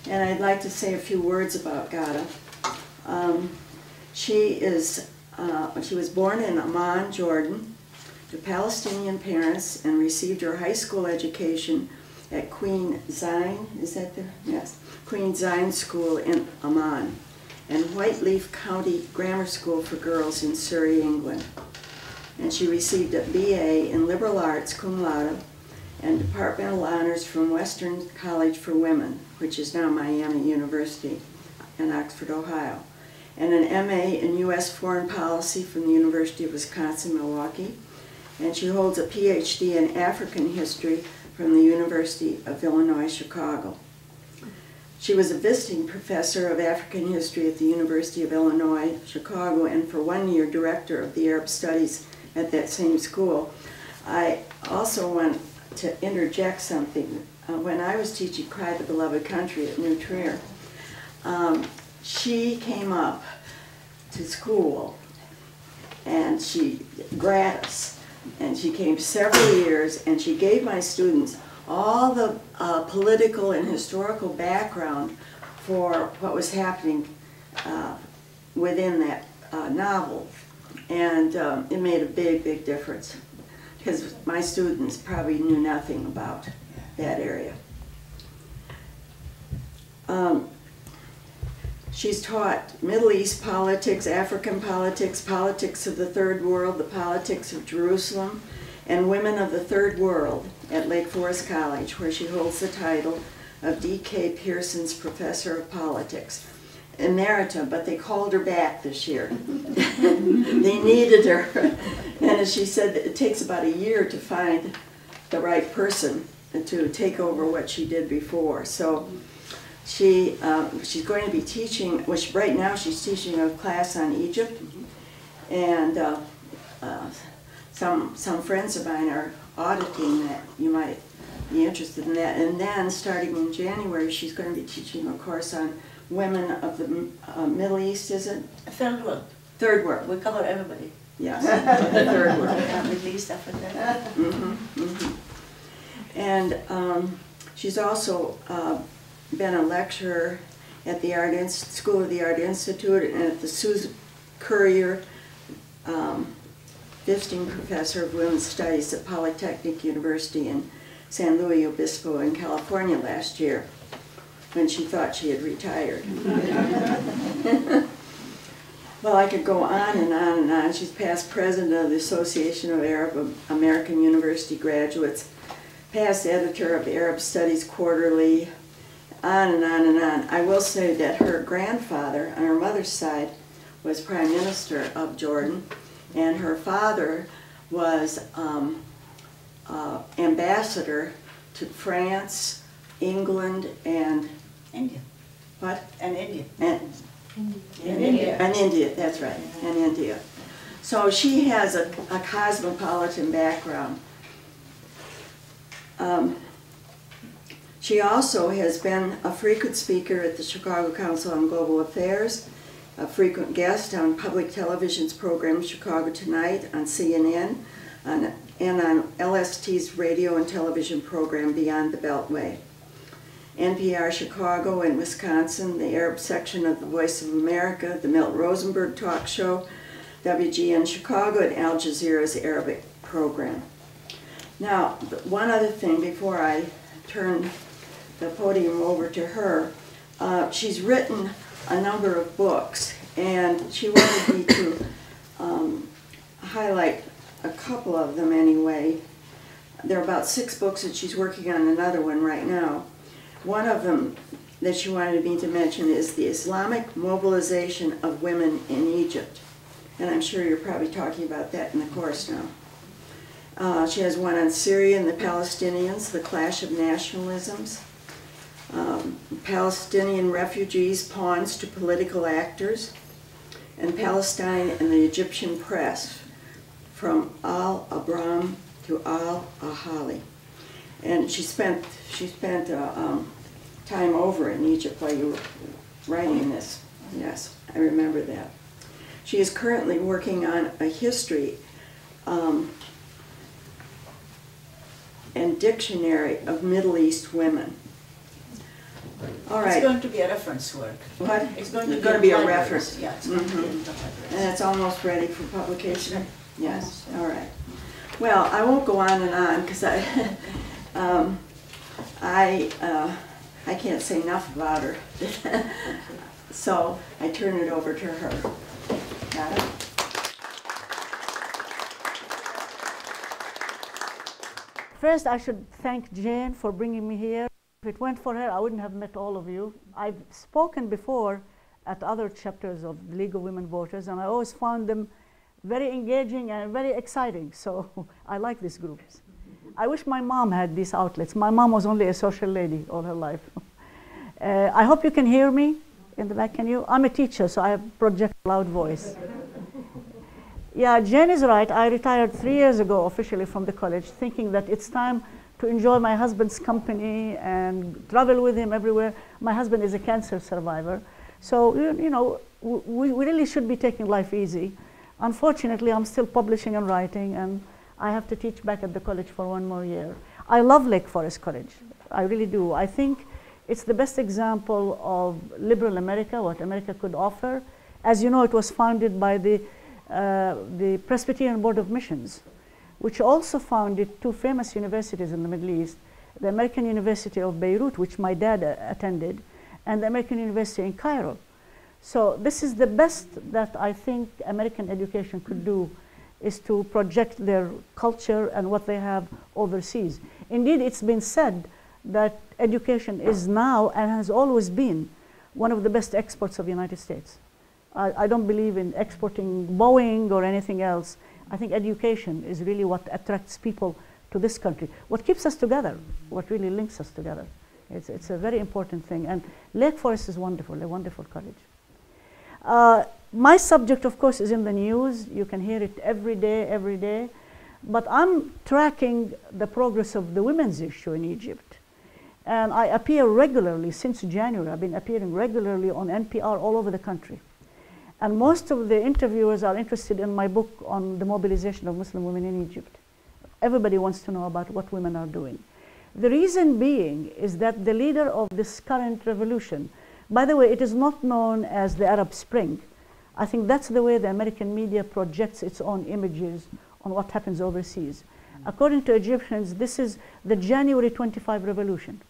And I'd like to say a few words about Ghada. She was born in Amman, Jordan, to Palestinian parents, and received her high school education at Queen Zain, is that there? Yes. Queen Zain School in Amman, and Whiteleaf County Grammar School for Girls in Surrey, England. And she received a BA in Liberal Arts, cum laude, and Departmental Honors from Western College for Women, which is now Miami University in Oxford, Ohio, and an MA in U.S. Foreign Policy from the University of Wisconsin-Milwaukee, and she holds a PhD in African History from the University of Illinois, Chicago. She was a visiting professor of African History at the University of Illinois, Chicago, and for 1 year director of the Arab Studies at that same school. I also want to interject something. When I was teaching Cry the Beloved Country at New Trier, she came up to school, and she gratis, and she came several years, and she gave my students all the political and historical background for what was happening within that novel, and it made a big, big difference, because my students probably knew nothing about that area. She's taught Middle East politics, African politics, politics of the Third World, the politics of Jerusalem, and Women of the Third World at Lake Forest College, where she holds the title of D.K. Pearson's Professor of Politics. Emerita, but they called her back this year. They needed her. And as she said, it takes about a year to find the right person to take over what she did before. So she's going to be teaching, which right now she's teaching a class on Egypt, and some friends of mine are auditing that. You might be interested in that. And then starting in January, she's going to be teaching a course on women of the Middle East, is it? Third world. Third world. We cover everybody. Yes, the third world. Middle East, Africa. And she's also been a lecturer at the School of the Art Institute and at the Susan Currier visiting professor of women's studies at Polytechnic University in San Luis Obispo in California last year, when she thought she had retired. Well, I could go on and on and on. She's past president of the Association of Arab American University Graduates, past editor of Arab Studies Quarterly, on and on and on. I will say that her grandfather, on her mother's side, was Prime Minister of Jordan, and her father was ambassador to France, England, and India. what? And India. And India. And India, that's right, and India. So she has a cosmopolitan background. She also has been a frequent speaker at the Chicago Council on Global Affairs, a frequent guest on public television's program Chicago Tonight on CNN, and on LST's radio and television program Beyond the Beltway. NPR Chicago and Wisconsin, the Arab section of the Voice of America, the Milt Rosenberg Talk Show, WGN Chicago, and Al Jazeera's Arabic program. Now, one other thing before I turn the podium over to her, she's written a number of books, and she wanted me to highlight a couple of them anyway. There are about 6 books, and she's working on another one right now. One of them that she wanted me to mention is The Islamic Mobilization of Women in Egypt. And I'm sure you're probably talking about that in the course now. She has one on Syria and the Palestinians, The Clash of Nationalisms. Palestinian refugees, pawns to political actors. And Palestine and the Egyptian press, from Al-Abram to Al-Ahali. And she spent time over in Egypt while you were writing this. Yes, I remember that. She is currently working on a history and dictionary of Middle East women. All It's right. going to be a reference work. What? It's going It's to gonna be be a library. reference. Yeah, it's going to be in the And library. it's almost ready for publication? Yes, Almost. all right. Well, I won't go on and on because I can't say enough about her. So I turn it over to her. Ghada? First, I should thank Jane for bringing me here. If it weren't for her, I wouldn't have met all of you. I've spoken before at other chapters of the League of Women Voters, and I always found them very engaging and very exciting. So I like these groups. I wish my mom had these outlets. My mom was only a social lady all her life. I hope you can hear me in the back. Can you? I'm a teacher, so I project a loud voice. Yeah, Jane is right. I retired 3 years ago officially from the college, thinking that it's time to enjoy my husband's company and travel with him everywhere. My husband is a cancer survivor. So, you know, we really should be taking life easy. Unfortunately, I'm still publishing and writing, and I have to teach back at the college for 1 more year. I love Lake Forest College. I really do. I think it's the best example of liberal America, what America could offer. As you know, it was founded by the Presbyterian Board of Missions, which also founded 2 famous universities in the Middle East, the American University of Beirut, which my dad attended, and the American University in Cairo. So this is the best that I think American education could do, is to project their culture and what they have overseas. Indeed, it's been said that education is now and has always been one of the best exports of the United States. I don't believe in exporting Boeing or anything else. I think education is really what attracts people to this country. What keeps us together, what really links us together. It's a very important thing. And Lake Forest is wonderful, a wonderful college. My subject, of course, is in the news. You can hear it every day. But I'm tracking the progress of the women's issue in Egypt. And I appear regularly since January. I've been appearing regularly on NPR all over the country. And most of the interviewers are interested in my book on the mobilization of Muslim women in Egypt. Everybody wants to know about what women are doing. The reason being is that the leader of this current revolution, by the way, it is not known as the Arab Spring. I think that's the way the American media projects its own images on what happens overseas. According to Egyptians, this is the January 25 revolution.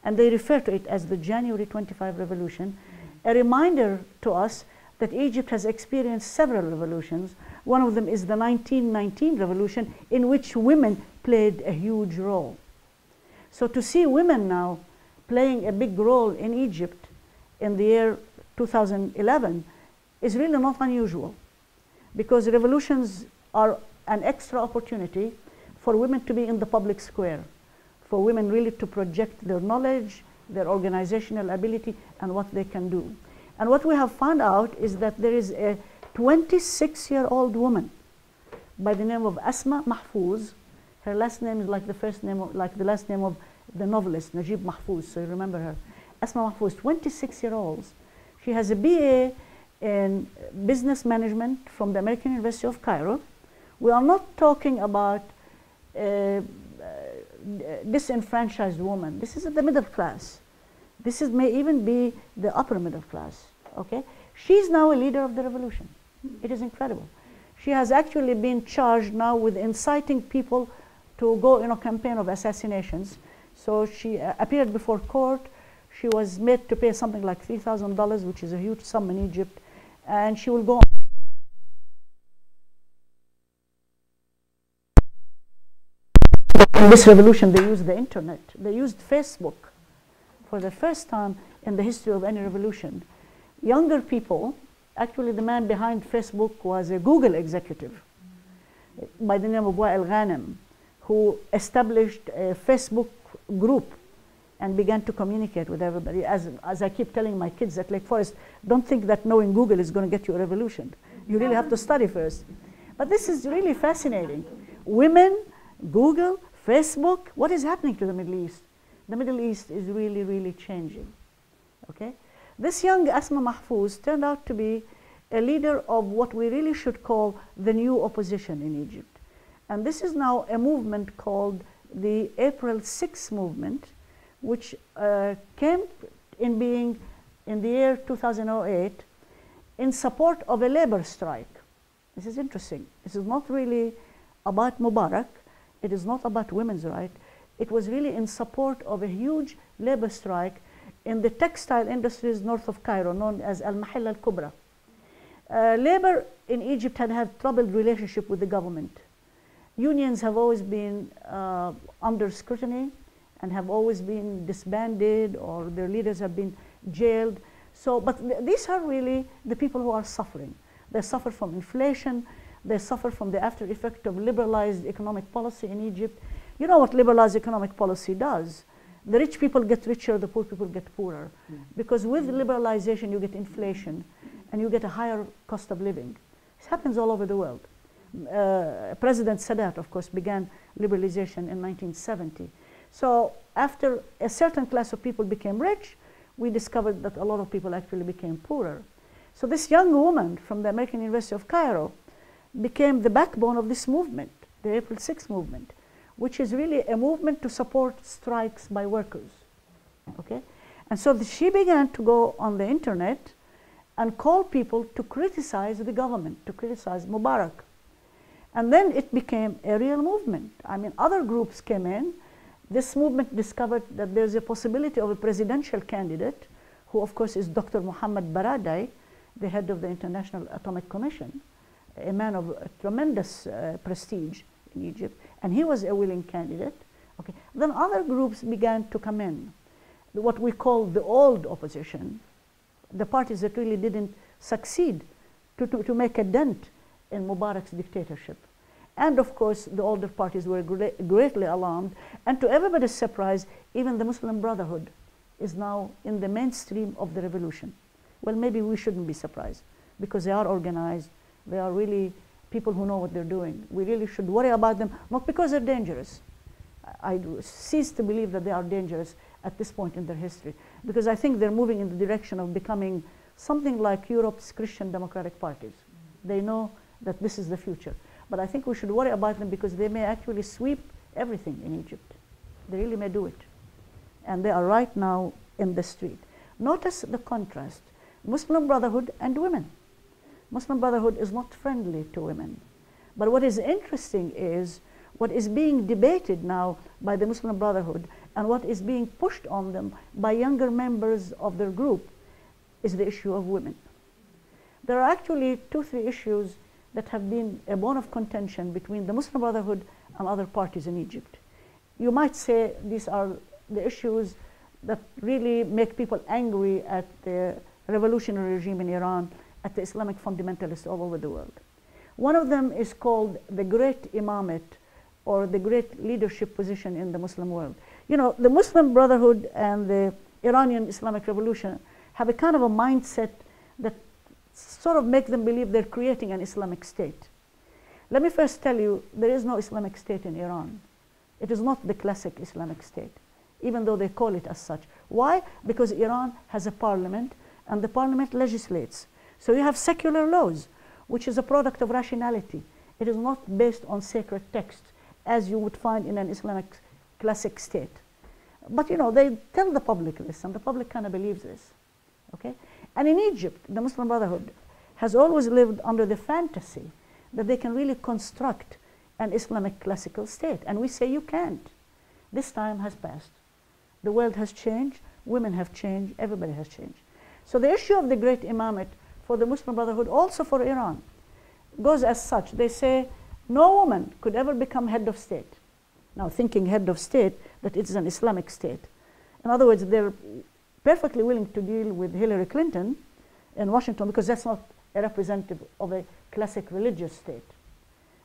And they refer to it as the January 25 revolution, a reminder to us that Egypt has experienced several revolutions. One of them is the 1919 revolution, in which women played a huge role. So to see women now playing a big role in Egypt in the year 2011 is really not unusual, because revolutions are an extra opportunity for women to be in the public square, for women really to project their knowledge, their organizational ability, and what they can do. And what we have found out is that there is a 26-year-old woman by the name of Asma Mahfouz. Her last name is like the first name, like the last name of the novelist Najib Mahfouz, so you remember her. Asma Mahfouz, 26-year-old. She has a BA in business management from the American University of Cairo. We are not talking about disenfranchised woman. This is the middle class. This may even be the upper middle class, okay? She's now a leader of the revolution. It is incredible. She has actually been charged now with inciting people to go in a campaign of assassinations. So she appeared before court. She was made to pay something like $3,000, which is a huge sum in Egypt, and she will go on. In this revolution, they used the internet. They used Facebook for the first time in the history of any revolution. Younger people, actually the man behind Facebook was a Google executive by the name of Wael Ghanem, who established a Facebook group and began to communicate with everybody. As I keep telling my kids at Lake Forest, don't think that knowing Google is going to get you a revolution. You really have to study first. But this is really fascinating. Women, Google, Facebook, what is happening to the Middle East? The Middle East is really, really changing, okay? This young Asma Mahfouz turned out to be a leader of what we really should call the new opposition in Egypt. And this is now a movement called the April 6 movement, which came in being in the year 2008 in support of a labor strike. This is interesting. This is not really about Mubarak. It is not about women's rights. It was really in support of a huge labor strike in the textile industries north of Cairo, known as Al-Mahalla Al-Kubra. Labor in Egypt had troubled relationship with the government. Unions have always been under scrutiny and have always been disbanded, or their leaders have been jailed. So, but these are really the people who are suffering. They suffer from inflation. They suffer from the after effect of liberalized economic policy in Egypt. You know what liberalized economic policy does? The rich people get richer, the poor people get poorer. Because with liberalization, you get inflation, and you get a higher cost of living. This happens all over the world. President Sadat, of course, began liberalization in 1970. So after a certain class of people became rich, we discovered that a lot of people actually became poorer. So this young woman from the American University of Cairo became the backbone of this movement, the April 6th movement, which is really a movement to support strikes by workers. Okay? And so she began to go on the internet and call people to criticize the government, to criticize Mubarak. And then it became a real movement. I mean, other groups came in. This movement discovered that there's a possibility of a presidential candidate, who of course is Dr. Mohammed Baradei, the head of the International Atomic Commission, a man of tremendous prestige in Egypt, and he was a willing candidate. Okay. Then other groups began to come in, what we call the old opposition, the parties that really didn't succeed to make a dent in Mubarak's dictatorship. And of course, the older parties were greatly alarmed, and to everybody's surprise, even the Muslim Brotherhood is now in the mainstream of the revolution. Well, maybe we shouldn't be surprised, because they are organized, they are really people who know what they're doing. We really should worry about them, not because they're dangerous. I cease to believe that they are dangerous at this point in their history, because I think they're moving in the direction of becoming something like Europe's Christian democratic parties. They know that this is the future. But I think we should worry about them because they may actually sweep everything in Egypt. They really may do it. And they are right now in the street. Notice the contrast. Muslim Brotherhood and women. Muslim Brotherhood is not friendly to women. But what is interesting is what is being debated now by the Muslim Brotherhood and what is being pushed on them by younger members of their group is the issue of women. There are actually 2-3 issues that have been a bone of contention between the Muslim Brotherhood and other parties in Egypt. You might say these are the issues that really make people angry at the revolutionary regime in Iran, at the Islamic fundamentalists all over the world. One of them is called the Great Imamate, or the great leadership position in the Muslim world. You know, the Muslim Brotherhood and the Iranian Islamic Revolution have a kind of a mindset that sort of make them believe they're creating an Islamic state. Let me first tell you, there is no Islamic state in Iran. It is not the classic Islamic state, even though they call it as such. Why? Because Iran has a parliament, and the parliament legislates. So you have secular laws, which is a product of rationality. It is not based on sacred texts, as you would find in an Islamic classic state. But you know, they tell the public this, and the public kind of believes this. Okay? And in Egypt, the Muslim Brotherhood has always lived under the fantasy that they can really construct an Islamic classical state. And we say you can't. This time has passed. The world has changed, women have changed, everybody has changed. So the issue of the Great Imamate for the Muslim Brotherhood, also for Iran, goes as such. They say no woman could ever become head of state. Now, thinking head of state, that it is an Islamic state. In other words, they're perfectly willing to deal with Hillary Clinton in Washington because that's not a representative of a classic religious state.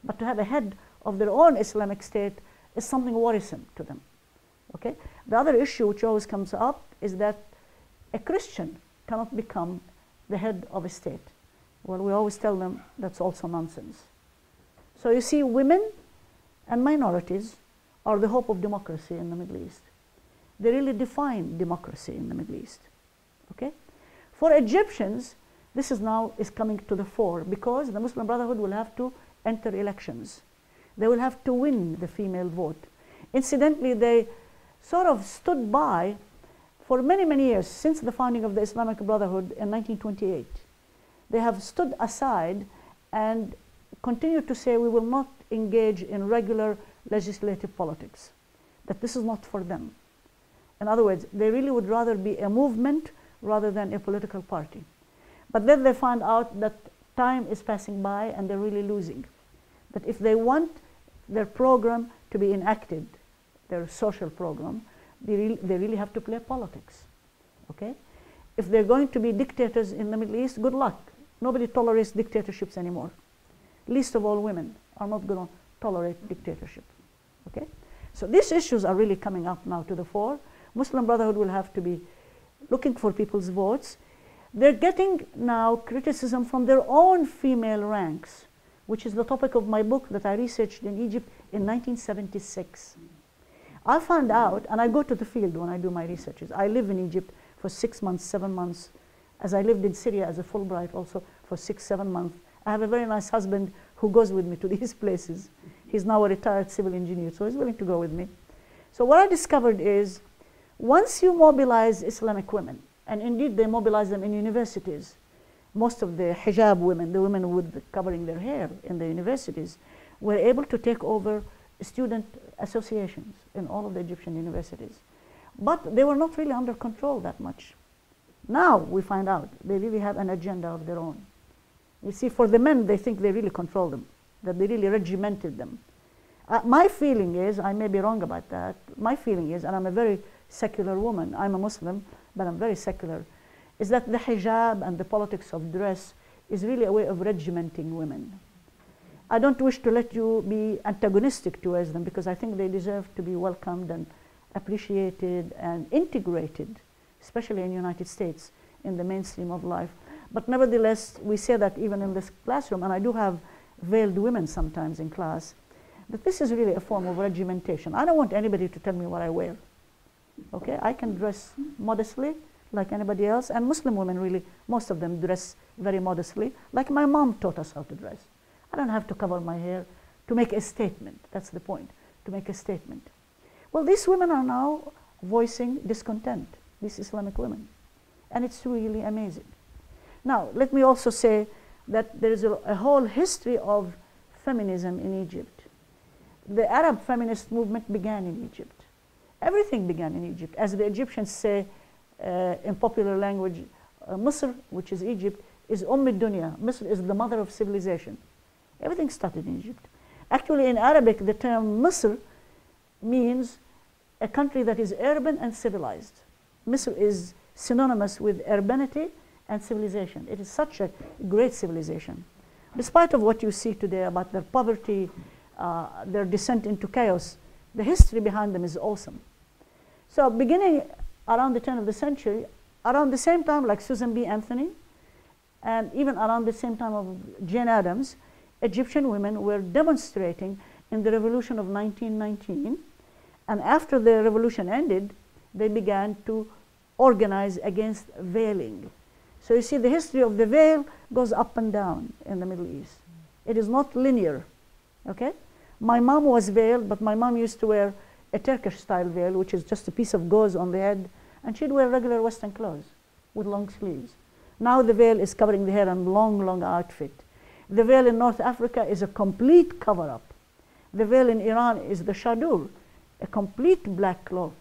But to have a head of their own Islamic state is something worrisome to them. Okay? The other issue which always comes up is that a Christian cannot become the head of a state. Well, we always tell them that's also nonsense. So you see, women and minorities are the hope of democracy in the Middle East. They really define democracy in the Middle East. Okay? For Egyptians, this is now coming to the fore because the Muslim Brotherhood will have to enter elections. They will have to win the female vote. Incidentally, they sort of stood by for many, many years, since the founding of the Islamic Brotherhood in 1928. They have stood aside and continued to say we will not engage in regular legislative politics, that this is not for them. In other words, they really would rather be a movement rather than a political party. But then they find out that time is passing by and they're really losing. That if they want their program to be enacted, their social program, they really have to play politics. Okay? If they're going to be dictators in the Middle East, good luck. Nobody tolerates dictatorships anymore. Least of all women are not going to tolerate dictatorship. Okay? So these issues are really coming up now to the fore. Muslim Brotherhood will have to be looking for people's votes. They're getting now criticism from their own female ranks, which is the topic of my book that I researched in Egypt in 1976. I found out, and I go to the field when I do my researches. I live in Egypt for 6 months, 7 months, as I lived in Syria as a Fulbright also for 6, 7 months. I have a very nice husband who goes with me to these places. He's now a retired civil engineer, so he's willing to go with me. So what I discovered is, once you mobilize Islamic women, and indeed they mobilize them in universities, most of the hijab women, the women with covering their hair in the universities, were able to take over student associations in all of the Egyptian universities. But they were not really under control that much. Now we find out they really have an agenda of their own. You see, for the men, they think they really control them, that they really regimented them. My feeling is, I may be wrong about that, my feeling is, and I'm a very secular woman, I'm a Muslim, but I'm very secular, is that the hijab and the politics of dress is really a way of regimenting women. I don't wish to let you be antagonistic towards them, because I think they deserve to be welcomed and appreciated and integrated, especially in the United States, in the mainstream of life. But nevertheless, we say that even in this classroom, and I do have veiled women sometimes in class, that this is really a form of regimentation. I don't want anybody to tell me what I wear. Okay, I can dress modestly like anybody else, and Muslim women really, most of them dress very modestly, like my mom taught us how to dress. I don't have to cover my hair to make a statement. That's the point, to make a statement. Well, these women are now voicing discontent, these Islamic women, and it's really amazing. Now, let me also say that there is a whole history of feminism in Egypt. The Arab feminist movement began in Egypt. Everything began in Egypt. As the Egyptians say in popular language, Misr, which is Egypt, is Dunya. Misr is the mother of civilization. Everything started in Egypt. Actually, in Arabic, the term Misr means a country that is urban and civilized. Misr is synonymous with urbanity and civilization. It is such a great civilization. Despite of what you see today about their poverty, their descent into chaos, the history behind them is awesome. So beginning around the turn of the century, around the same time like Susan B. Anthony, and even around the same time of Jane Addams, Egyptian women were demonstrating in the revolution of 1919. And after the revolution ended, they began to organize against veiling. So you see, the history of the veil goes up and down in the Middle East. It is not linear, okay? My mom was veiled, but my mom used to wear a Turkish-style veil, which is just a piece of gauze on the head, and she'd wear regular Western clothes with long sleeves. Now the veil is covering the hair and long, long outfit. The veil in North Africa is a complete cover-up. The veil in Iran is the shadur, a complete black cloak.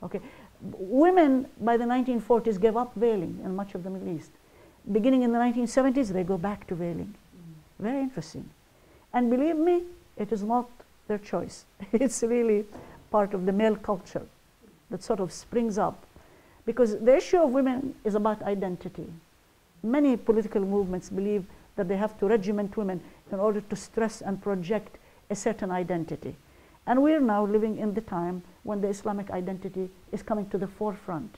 Okay, women by the 1940s gave up veiling in much of the Middle East. Beginning in the 1970s, they go back to veiling. Very interesting. And believe me, it is not their choice. It's really part of the male culture that sort of springs up. Because the issue of women is about identity. Many political movements believe that they have to regiment women in order to stress and project a certain identity. And we're now living in the time when the Islamic identity is coming to the forefront.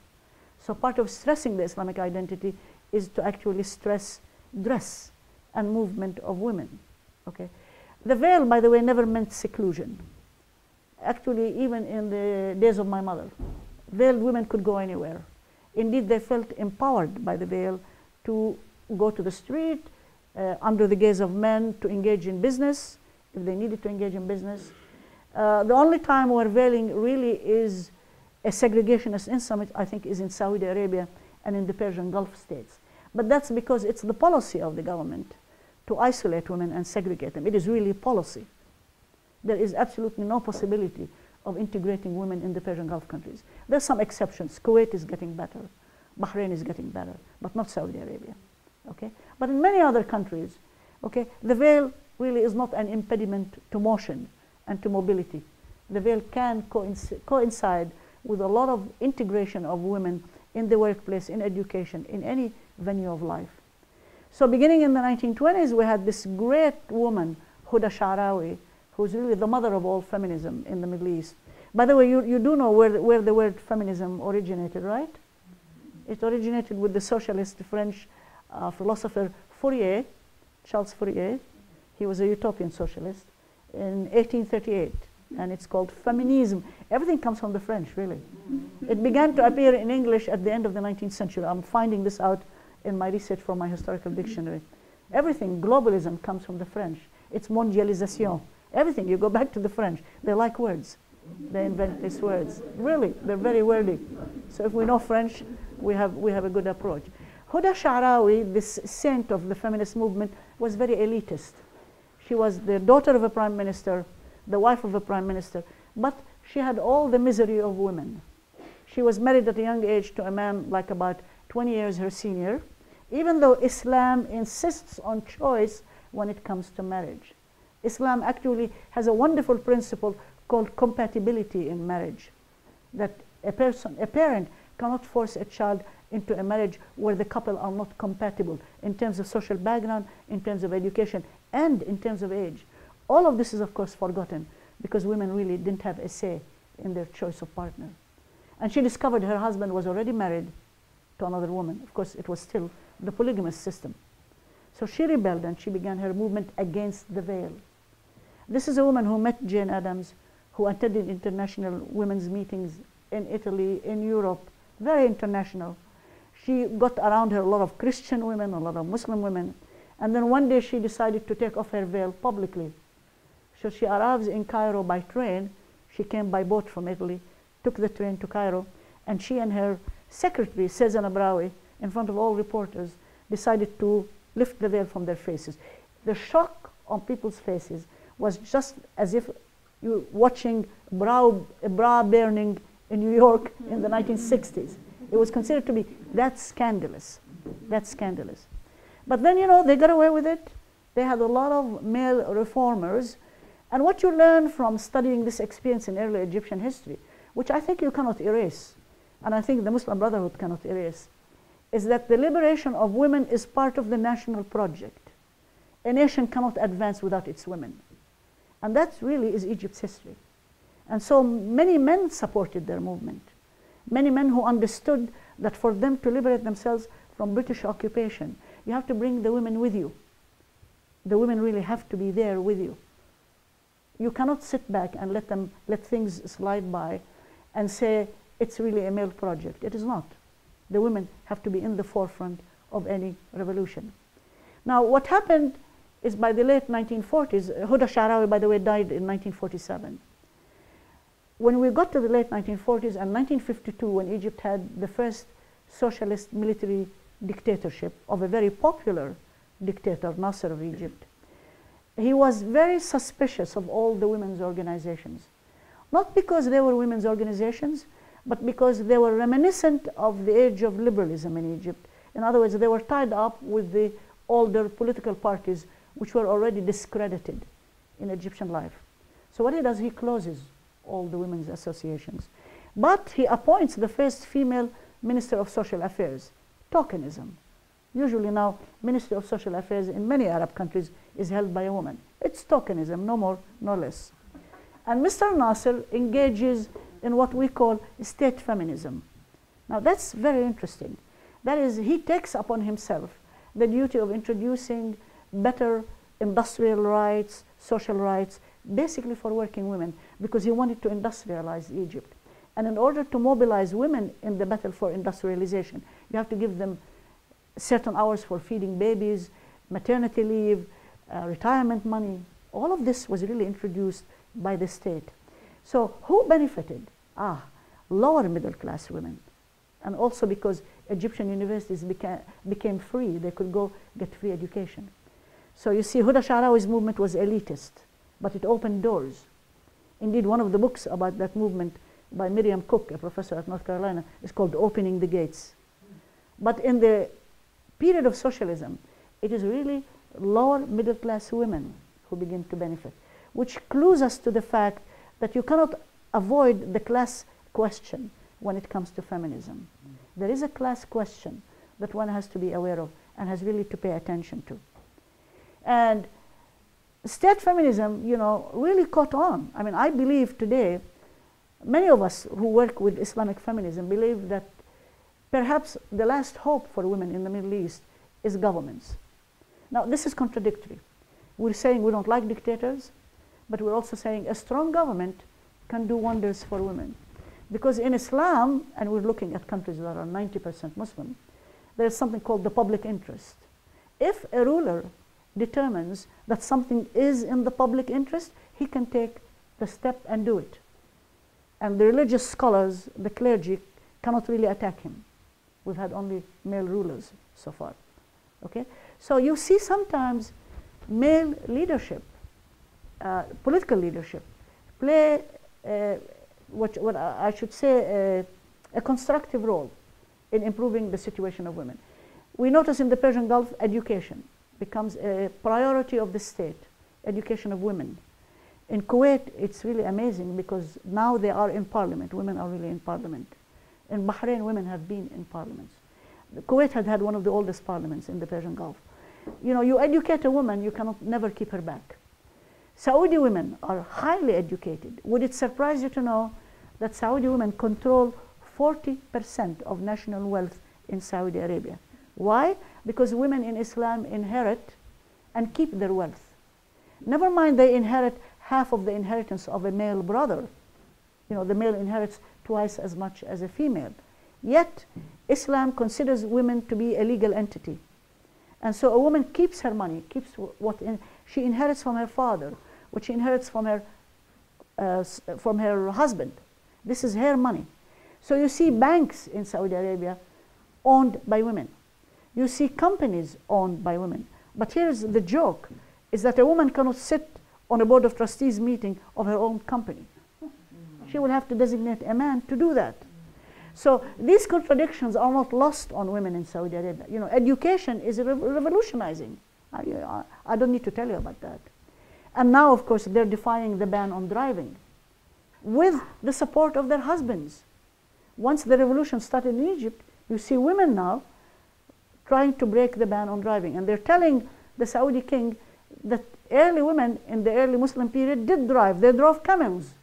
So part of stressing the Islamic identity is to actually stress dress and movement of women. Okay? The veil, by the way, never meant seclusion. Actually, even in the days of my mother, veiled women could go anywhere. Indeed, they felt empowered by the veil to go to the street, under the gaze of men, to engage in business, if they needed to engage in business. The only time where veiling really is a segregationist instrument, I think, is in Saudi Arabia and in the Persian Gulf states. But that's because it's the policy of the government to isolate women and segregate them. It is really policy. There is absolutely no possibility of integrating women in the Persian Gulf countries. There are some exceptions. Kuwait is getting better. Bahrain is getting better, but not Saudi Arabia. Okay? But in many other countries, okay, the veil really is not an impediment to motion and to mobility. The veil can coincide with a lot of integration of women in the workplace, in education, in any venue of life. So beginning in the 1920s, we had this great woman, Ghada Talhami, who's really the mother of all feminism in the Middle East. By the way, you do know where the word feminism originated, right? It originated with the socialist French philosopher Fourier, Charles Fourier. He was a utopian socialist in 1838, and it's called feminism. Everything comes from the French, really. It began to appear in English at the end of the 19th century. I'm finding this out in my research for my historical dictionary. Everything, globalism, comes from the French. It's mondialisation. Everything, you go back to the French. They like words. They invent these words. Really, they're very wordy. So if we know French, we have a good approach. Ghada Talhami, this saint of the feminist movement, was very elitist. She was the daughter of a prime minister, the wife of a prime minister, but she had all the misery of women. She was married at a young age to a man like about 20 years her senior, even though Islam insists on choice when it comes to marriage. Islam actually has a wonderful principle called compatibility in marriage, that a parent cannot force a child into a marriage where the couple are not compatible in terms of social background, in terms of education, and in terms of age. All of this is, of course, forgotten because women really didn't have a say in their choice of partner. And she discovered her husband was already married to another woman. Of course, it was still the polygamous system. So she rebelled and she began her movement against the veil. This is a woman who met Jane Addams, who attended international women's meetings in Italy, in Europe, very international. She got around her a lot of Christian women, a lot of Muslim women, and then one day she decided to take off her veil publicly. So she arrives in Cairo by train. She came by boat from Italy, took the train to Cairo, and she and her secretary, Cezanne Abrawi, in front of all reporters, decided to lift the veil from their faces. The shock on people's faces was just as if you're watching a bra burning in New York in the 1960s. It was considered to be that scandalous. That's scandalous. But then, you know, they got away with it. They had a lot of male reformers. And what you learn from studying this experience in early Egyptian history, which I think you cannot erase, and I think the Muslim Brotherhood cannot erase, is that the liberation of women is part of the national project. A nation cannot advance without its women. And that really is Egypt's history. And so many men supported their movement. Many men who understood that for them to liberate themselves from British occupation, you have to bring the women with you. The women really have to be there with you. You cannot sit back and let things slide by and say it's really a male project. It is not. The women have to be in the forefront of any revolution. Now, what happened is by the late 1940s, Ghada Talhami, by the way, died in 1947. When we got to the late 1940s and 1952, when Egypt had the first socialist military dictatorship of a very popular dictator, Nasser of Egypt, he was very suspicious of all the women's organizations. Not because they were women's organizations, but because they were reminiscent of the age of liberalism in Egypt. In other words, they were tied up with the older political parties which were already discredited in Egyptian life. So what he does, he closes all the women's associations. But he appoints the first female Minister of Social Affairs, tokenism. Usually now, Minister of Social Affairs in many Arab countries is held by a woman. It's tokenism, no more, no less. And Mr. Nasser engages in what we call state feminism. Now that's very interesting. That is, he takes upon himself the duty of introducing better industrial rights, social rights, basically for working women, because he wanted to industrialize Egypt. And in order to mobilize women in the battle for industrialization, you have to give them certain hours for feeding babies, maternity leave, retirement money. All of this was really introduced by the state. So who benefited? lower middle class women. And also because Egyptian universities became free. They could go get free education. So you see, Huda Sha'rawi's movement was elitist, but it opened doors. Indeed, one of the books about that movement by Miriam Cook, a professor at North Carolina, is called Opening the Gates. But in the period of socialism, it is really lower middle class women who begin to benefit, which clues us to the fact that you cannot avoid the class question when it comes to feminism. There is a class question that one has to be aware of and has really to pay attention to. And state feminism, you know, really caught on. I mean, I believe today, many of us who work with Islamic feminism believe that perhaps the last hope for women in the Middle East is governments. Now, this is contradictory. We're saying we don't like dictators, but we're also saying a strong government can do wonders for women. Because in Islam, and we're looking at countries that are 90% Muslim, there's something called the public interest. If a ruler determines that something is in the public interest, he can take the step and do it. And the religious scholars, the clergy, cannot really attack him. We've had only male rulers so far. Okay? So you see sometimes male leadership, political leadership, play what I should say a constructive role in improving the situation of women. We notice in the Persian Gulf, education becomes a priority of the state, education of women. In Kuwait, it's really amazing because now they are in parliament. Women are really in parliament. In Bahrain, women have been in parliaments. Kuwait had one of the oldest parliaments in the Persian Gulf. You know, you educate a woman, you cannot never keep her back. Saudi women are highly educated. Would it surprise you to know that Saudi women control 40% of national wealth in Saudi Arabia? Why? Because women in Islam inherit and keep their wealth. Never mind they inherit half of the inheritance of a male brother. You know, the male inherits twice as much as a female. Yet, Islam considers women to be a legal entity. And so a woman keeps her money, keeps what she inherits from her father, what she inherits from her husband. This is her money. So you see banks in Saudi Arabia owned by women. You see companies owned by women. But here's the joke, is that a woman cannot sit on a board of trustees meeting of her own company. She will have to designate a man to do that. So these contradictions are not lost on women in Saudi Arabia. You know, education is revolutionizing. I don't need to tell you about that. And now, of course, they're defying the ban on driving with the support of their husbands. Once the revolution started in Egypt, you see women now trying to break the ban on driving. And they're telling the Saudi king that early women in the early Muslim period did drive. They drove camels.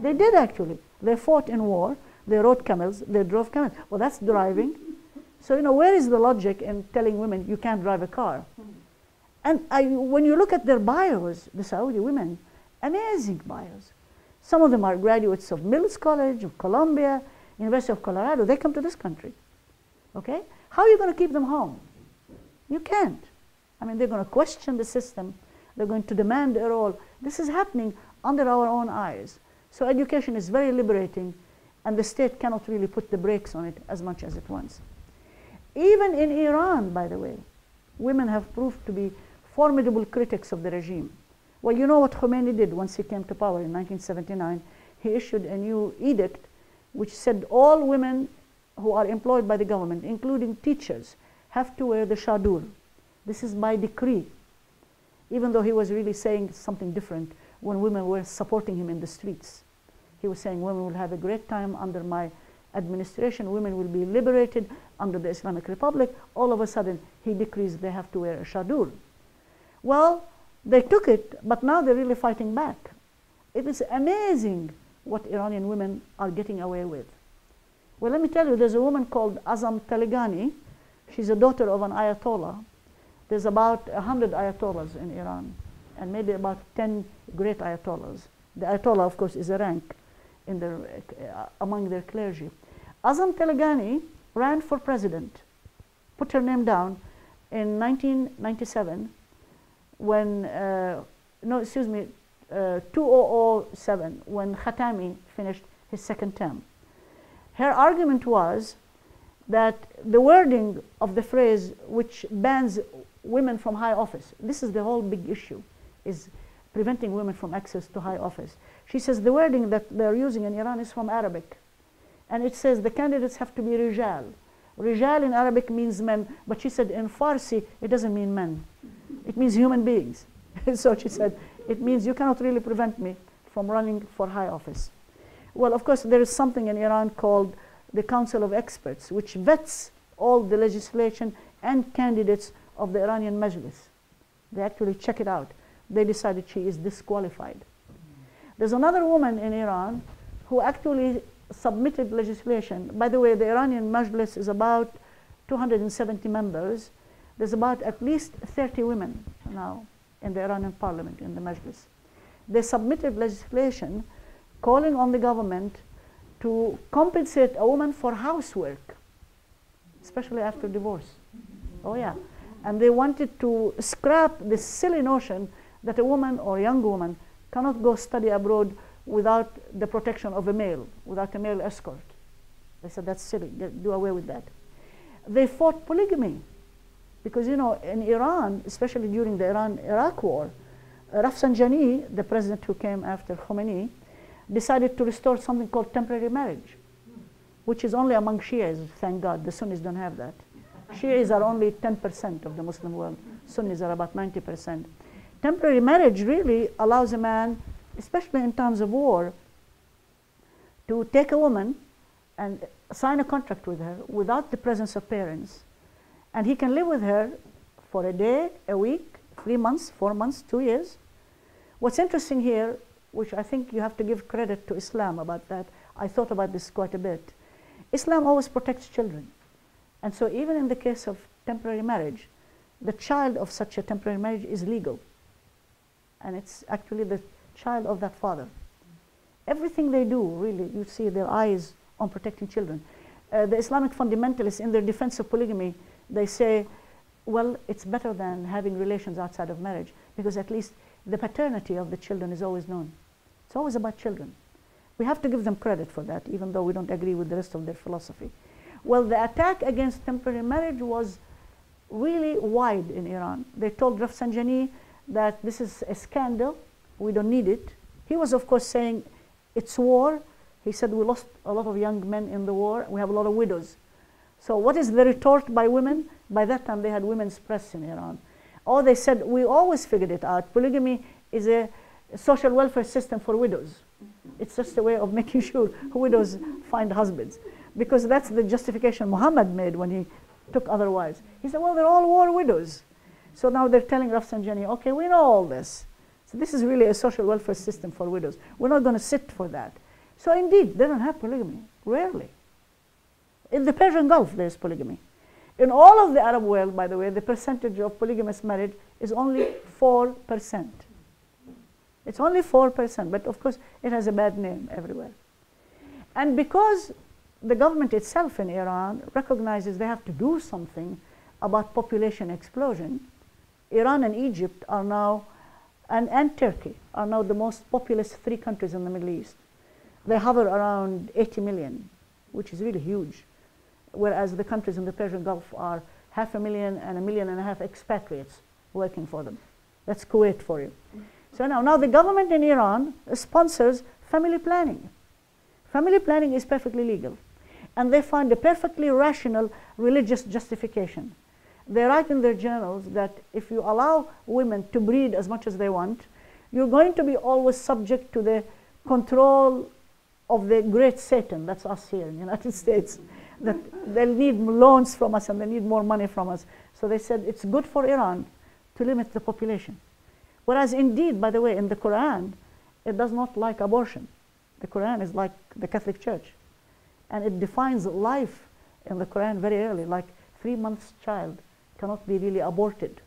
They did actually. They fought in war. They rode camels. They drove camels. Well, that's driving. So, you know, where is the logic in telling women you can't drive a car? And when you look at their bios, the Saudi women, amazing bios. Some of them are graduates of Mills College, of Columbia, University of Colorado. They come to this country. Okay? How are you going to keep them home? You can't. I mean, they're going to question the system. They're going to demand a role. This is happening under our own eyes. So education is very liberating, and the state cannot really put the brakes on it as much as it wants. Even in Iran, by the way, women have proved to be formidable critics of the regime. Well, you know what Khomeini did once he came to power in 1979? He issued a new edict which said all women who are employed by the government, including teachers, have to wear the shadur. This is by decree, even though he was really saying something different when women were supporting him in the streets. He was saying women will have a great time under my administration, women will be liberated under the Islamic Republic. All of a sudden, he decrees they have to wear a shadur. Well, they took it, but now they're really fighting back. It is amazing what Iranian women are getting away with. Well, let me tell you, there's a woman called Azam Talhami. She's a daughter of an Ayatollah. There's about 100 Ayatollahs in Iran, and maybe about 10 great Ayatollahs. The Ayatollah, of course, is a rank in their, among their clergy. Azam Talhami ran for president, put her name down in 1997 when, 2007, when Khatami finished his second term. Her argument was that the wording of the phrase which bans women from high office, this is the whole big issue, is preventing women from access to high office. She says the wording that they're using in Iran is from Arabic. And it says the candidates have to be rijal. Rijal in Arabic means men, but she said in Farsi it doesn't mean men. It means human beings. So she said, it means you cannot really prevent me from running for high office. Well, of course, there is something in Iran called the Council of Experts, which vets all the legislation and candidates of the Iranian Majlis. They actually check it out. They decided she is disqualified. There's another woman in Iran who actually submitted legislation. By the way, the Iranian Majlis is about 270 members. There's about at least 30 women now in the Iranian parliament, in the Majlis. They submitted legislation calling on the government to compensate a woman for housework, especially after divorce. Oh yeah. And they wanted to scrap this silly notion that a woman or a young woman cannot go study abroad without the protection of a male, without a male escort. They said that's silly, do away with that. They fought polygamy because, you know, in Iran, especially during the Iran-Iraq war, Rafsanjani, the president who came after Khomeini, decided to restore something called temporary marriage, which is only among Shias, thank God. The Sunnis don't have that. Shias are only 10% of the Muslim world. Sunnis are about 90%. Temporary marriage really allows a man, especially in times of war, to take a woman and sign a contract with her without the presence of parents. And he can live with her for a day, a week, 3 months, 4 months, 2 years. What's interesting here, which I think you have to give credit to Islam about that, I thought about this quite a bit. Islam always protects children. And so even in the case of temporary marriage, the child of such a temporary marriage is legal. And it's actually the child of that father. Everything they do, really, you see their eyes on protecting children. The Islamic fundamentalists, in their defense of polygamy, they say, well, it's better than having relations outside of marriage because at least the paternity of the children is always known. It's always about children. We have to give them credit for that, even though we don't agree with the rest of their philosophy. Well, the attack against temporary marriage was really wide in Iran. They told Rafsanjani that this is a scandal, we don't need it. He was, of course, saying it's war. He said we lost a lot of young men in the war, we have a lot of widows. So what is the retort by women? By that time they had women's press in Iran. Or they said, we always figured it out. Polygamy is a social welfare system for widows. It's just a way of making sure widows find husbands. Because that's the justification Muhammad made when he took other wives. He said, well, they're all war widows. So now they're telling Rafsanjani, okay, we know all this. So this is really a social welfare system for widows. We're not going to sit for that. So indeed, they don't have polygamy, rarely. In the Persian Gulf, there's polygamy. In all of the Arab world, by the way, the percentage of polygamous marriage is only 4%. It's only 4%, but of course, it has a bad name everywhere. And because the government itself in Iran recognizes they have to do something about population explosion, Iran and Egypt are now, and Turkey, are now the most populous 3 countries in the Middle East. They hover around 80 million, which is really huge. Whereas the countries in the Persian Gulf are 500,000 and 1.5 million expatriates working for them. That's Kuwait for you. So now the government in Iran sponsors family planning. Family planning is perfectly legal. And they find a perfectly rational religious justification. They write in their journals that if you allow women to breed as much as they want, you're going to be always subject to the control of the great Satan, that's us here in the United States, that they'll need loans from us and they need more money from us. So they said it's good for Iran to limit the population. Whereas indeed, by the way, in the Quran, it does not like abortion. The Quran is like the Catholic Church. And it defines life in the Quran very early, like 3 months child cannot be really aborted.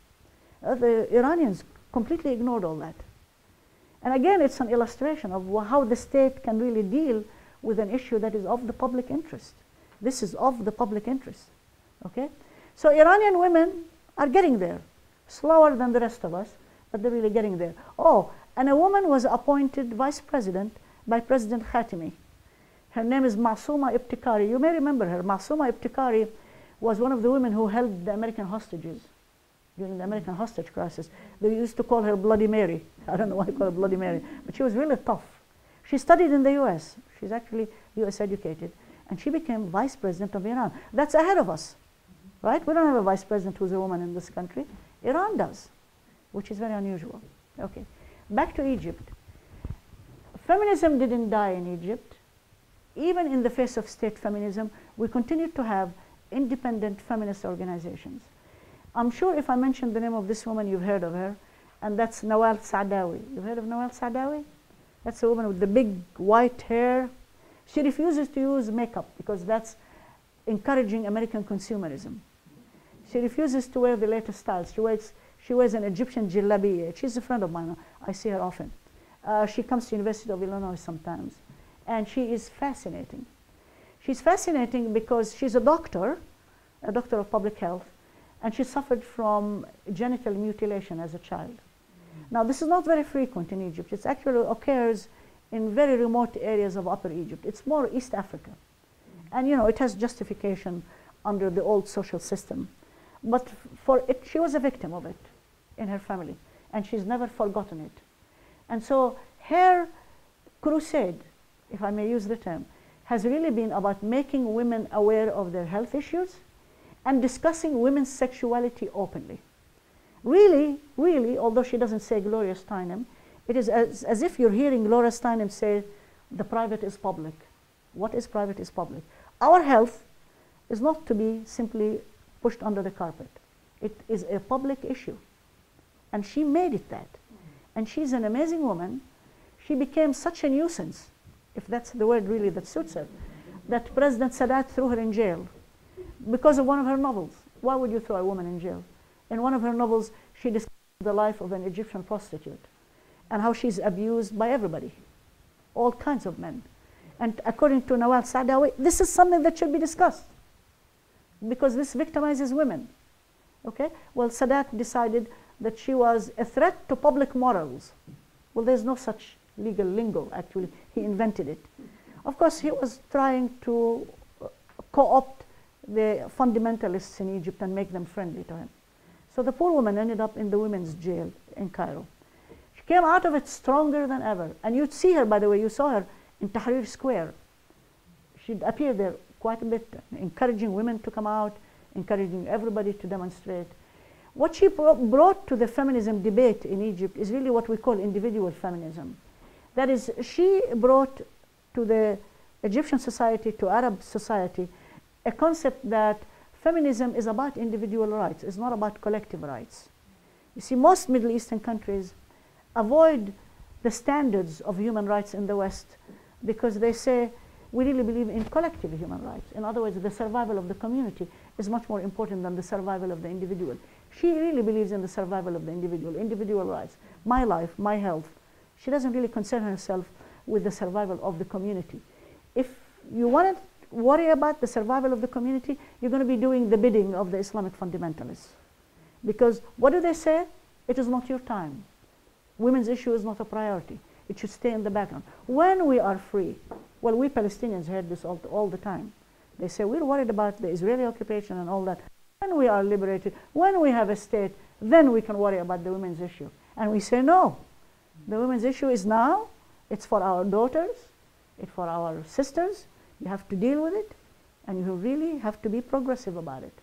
The Iranians completely ignored all that. And again, it's an illustration of how the state can really deal with an issue that is of the public interest. This is of the public interest, okay? So Iranian women are getting there, slower than the rest of us, but they're really getting there. Oh, and a woman was appointed vice president by President Khatami. Her name is Masuma Ibtikari. You may remember her. Masuma Ibtikari was one of the women who held the American hostages during the American hostage crisis. They used to call her Bloody Mary. I don't know why they call her Bloody Mary, but she was really tough. She studied in the US. She's actually US educated. And she became vice president of Iran. That's ahead of us, right? We don't have a vice president who's a woman in this country. Iran does, which is very unusual. Okay, back to Egypt. Feminism didn't die in Egypt. Even in the face of state feminism, we continued to have independent feminist organizations. I'm sure if I mention the name of this woman, you've heard of her, and that's Nawal Saadawi. You've heard of Nawal Saadawi? That's a woman with the big white hair. She refuses to use makeup because that's encouraging American consumerism. She refuses to wear the latest styles. She wears an Egyptian jalabiya. She's a friend of mine. I see her often. She comes to University of Illinois sometimes. And she is fascinating. She's fascinating because she's a doctor of public health, and she suffered from genital mutilation as a child. Now, this is not very frequent in Egypt. It actually occurs in very remote areas of Upper Egypt. It's more East Africa. And, you know, it has justification under the old social system. But for it, she was a victim of it in her family, and she's never forgotten it. And so her crusade, if I may use the term, has really been about making women aware of their health issues and discussing women's sexuality openly. Really, really, although she doesn't say Gloria Steinem, it is as if you're hearing Gloria Steinem say, the private is public. What is private is public. Our health is not to be simply pushed under the carpet. It is a public issue. And she made it that. And she's an amazing woman. She became such a nuisance, if that's the word really that suits her, that President Sadat threw her in jail because of one of her novels. Why would you throw a woman in jail? In one of her novels, she described the life of an Egyptian prostitute and how she's abused by everybody, all kinds of men. And according to Nawal Saadawi, this is something that should be discussed because this victimizes women. Okay? Well, Sadat decided that she was a threat to public morals. Well, there's no such legal lingo, actually. He invented it. Of course, he was trying to co-opt the fundamentalists in Egypt and make them friendly to him. So the poor woman ended up in the women's jail in Cairo. She came out of it stronger than ever. And you'd see her, by the way, you saw her in Tahrir Square. She'd appear there quite a bit, encouraging women to come out, encouraging everybody to demonstrate. What she brought to the feminism debate in Egypt is really what we call individual feminism. That is, she brought to the Egyptian society, to Arab society, a concept that feminism is about individual rights. It's not about collective rights. You see, most Middle Eastern countries avoid the standards of human rights in the West because they say, we really believe in collective human rights. In other words, the survival of the community is much more important than the survival of the individual. She really believes in the survival of the individual rights, my life, my health. She doesn't really concern herself with the survival of the community. If you want to worry about the survival of the community, you're going to be doing the bidding of the Islamic fundamentalists. Because what do they say? It is not your time. Women's issue is not a priority. It should stay in the background. When we are free, well, we Palestinians heard this all the time. They say, we're worried about the Israeli occupation and all that. When we are liberated, when we have a state, then we can worry about the women's issue. And we say, no. The women's issue is now. It's for our daughters. It's for our sisters. You have to deal with it. And you really have to be progressive about it.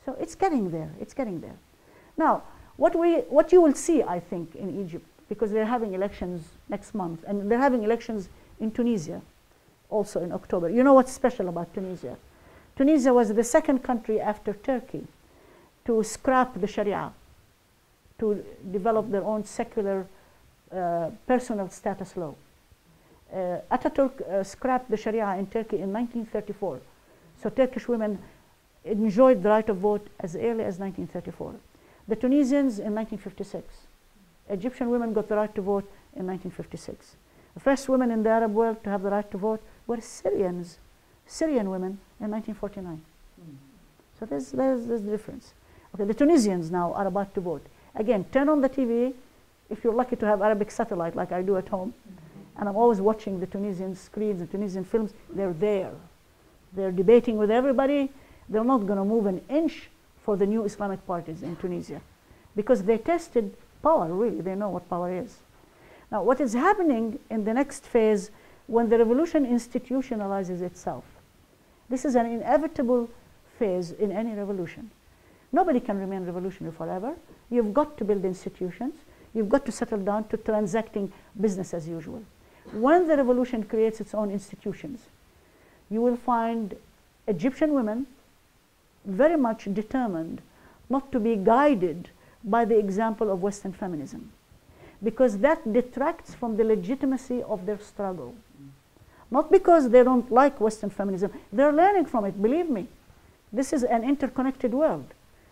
So it's getting there. It's getting there. Now, what you will see, I think, in Egypt, because they're having elections next month, and they're having elections in Tunisia also in October. You know what's special about Tunisia? Tunisia was the second country after Turkey to scrap the Sharia, to develop their own secular personal status law. Ataturk scrapped the Sharia in Turkey in 1934. So Turkish women enjoyed the right of vote as early as 1934. The Tunisians in 1956. Egyptian women got the right to vote in 1956. The first women in the Arab world to have the right to vote were Syrians, Syrian women in 1949. So there's the difference. Okay, the Tunisians now are about to vote. Again, turn on the TV, if you're lucky to have Arabic satellite like I do at home, and I'm always watching the Tunisian screens, the Tunisian films. They're there. They're debating with everybody. They're not going to move an inch for the new Islamic parties in Tunisia, because they tested power, really. They know what power is. Now, what is happening in the next phase, when the revolution institutionalizes itself, this is an inevitable phase in any revolution. Nobody can remain revolutionary forever. You've got to build institutions. You've got to settle down to transacting business as usual. When the revolution creates its own institutions, you will find Egyptian women very much determined not to be guided by the example of Western feminism, because that detracts from the legitimacy of their struggle. Not because they don't like Western feminism. They're learning from it, believe me. This is an interconnected world.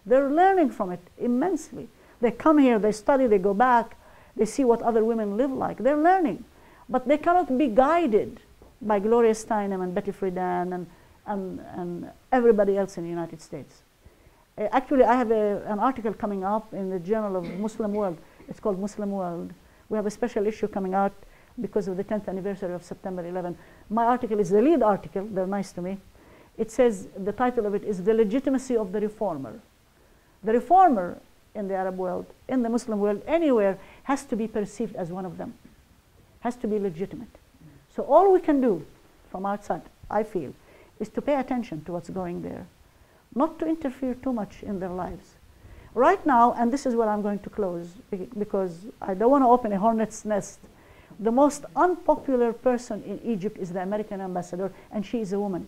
They're learning from it immensely. They come here, they study, they go back, they see what other women live like. They're learning. But they cannot be guided by Gloria Steinem and Betty Friedan and everybody else in the United States. Actually, I have an article coming up in the Journal of Muslim World. It's called Muslim World. We have a special issue coming out because of the 10th anniversary of September 11. My article is the lead article. They're nice to me. It says, the title of it is The Legitimacy of the Reformer. The reformer in the Arab world, in the Muslim world, anywhere, has to be perceived as one of them, has to be legitimate. So all we can do from outside, I feel, is to pay attention to what's going there, not to interfere too much in their lives. Right now, and this is where I'm going to close, because I don't want to open a hornet's nest, the most unpopular person in Egypt is the American ambassador, and she is a woman.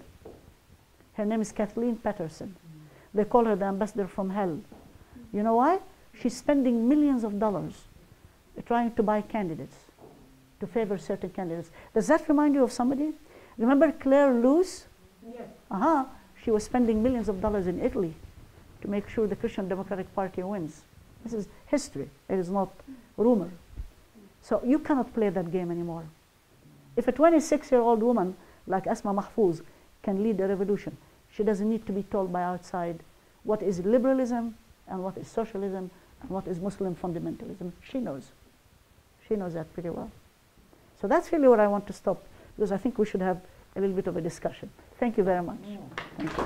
Her name is Kathleen Patterson. They call her the ambassador from hell. You know why? She's spending millions of dollars trying to buy candidates, to favor certain candidates. Does that remind you of somebody? Remember Claire Luce? Yeah. She was spending millions of dollars in Italy to make sure the Christian Democratic Party wins. This is history. It is not rumor. So you cannot play that game anymore. If a 26-year-old woman like Asma Mahfouz can lead a revolution, she doesn't need to be told by outside what is liberalism and what is socialism and what is Muslim fundamentalism. She knows. She knows that pretty well. So that's really what I want to stop, because I think we should have a little bit of a discussion. Thank you very much. Thank you.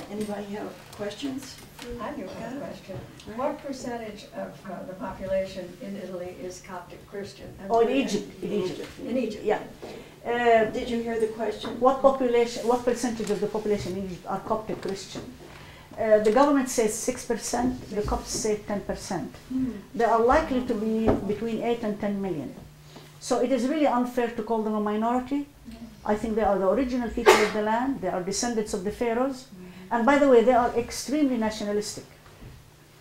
Anybody have questions? I do have a question. What percentage of the population in Italy is Coptic Christian? Oh, in Egypt. In Egypt. In Egypt. Yeah. Did you hear the question? What percentage of the population in Egypt are Coptic Christian? The government says 6%, the Copts say 10%. There are likely to be between 8 and 10 million. So it is really unfair to call them a minority. I think they are the original people of the land. They are descendants of the pharaohs. And by the way, they are extremely nationalistic.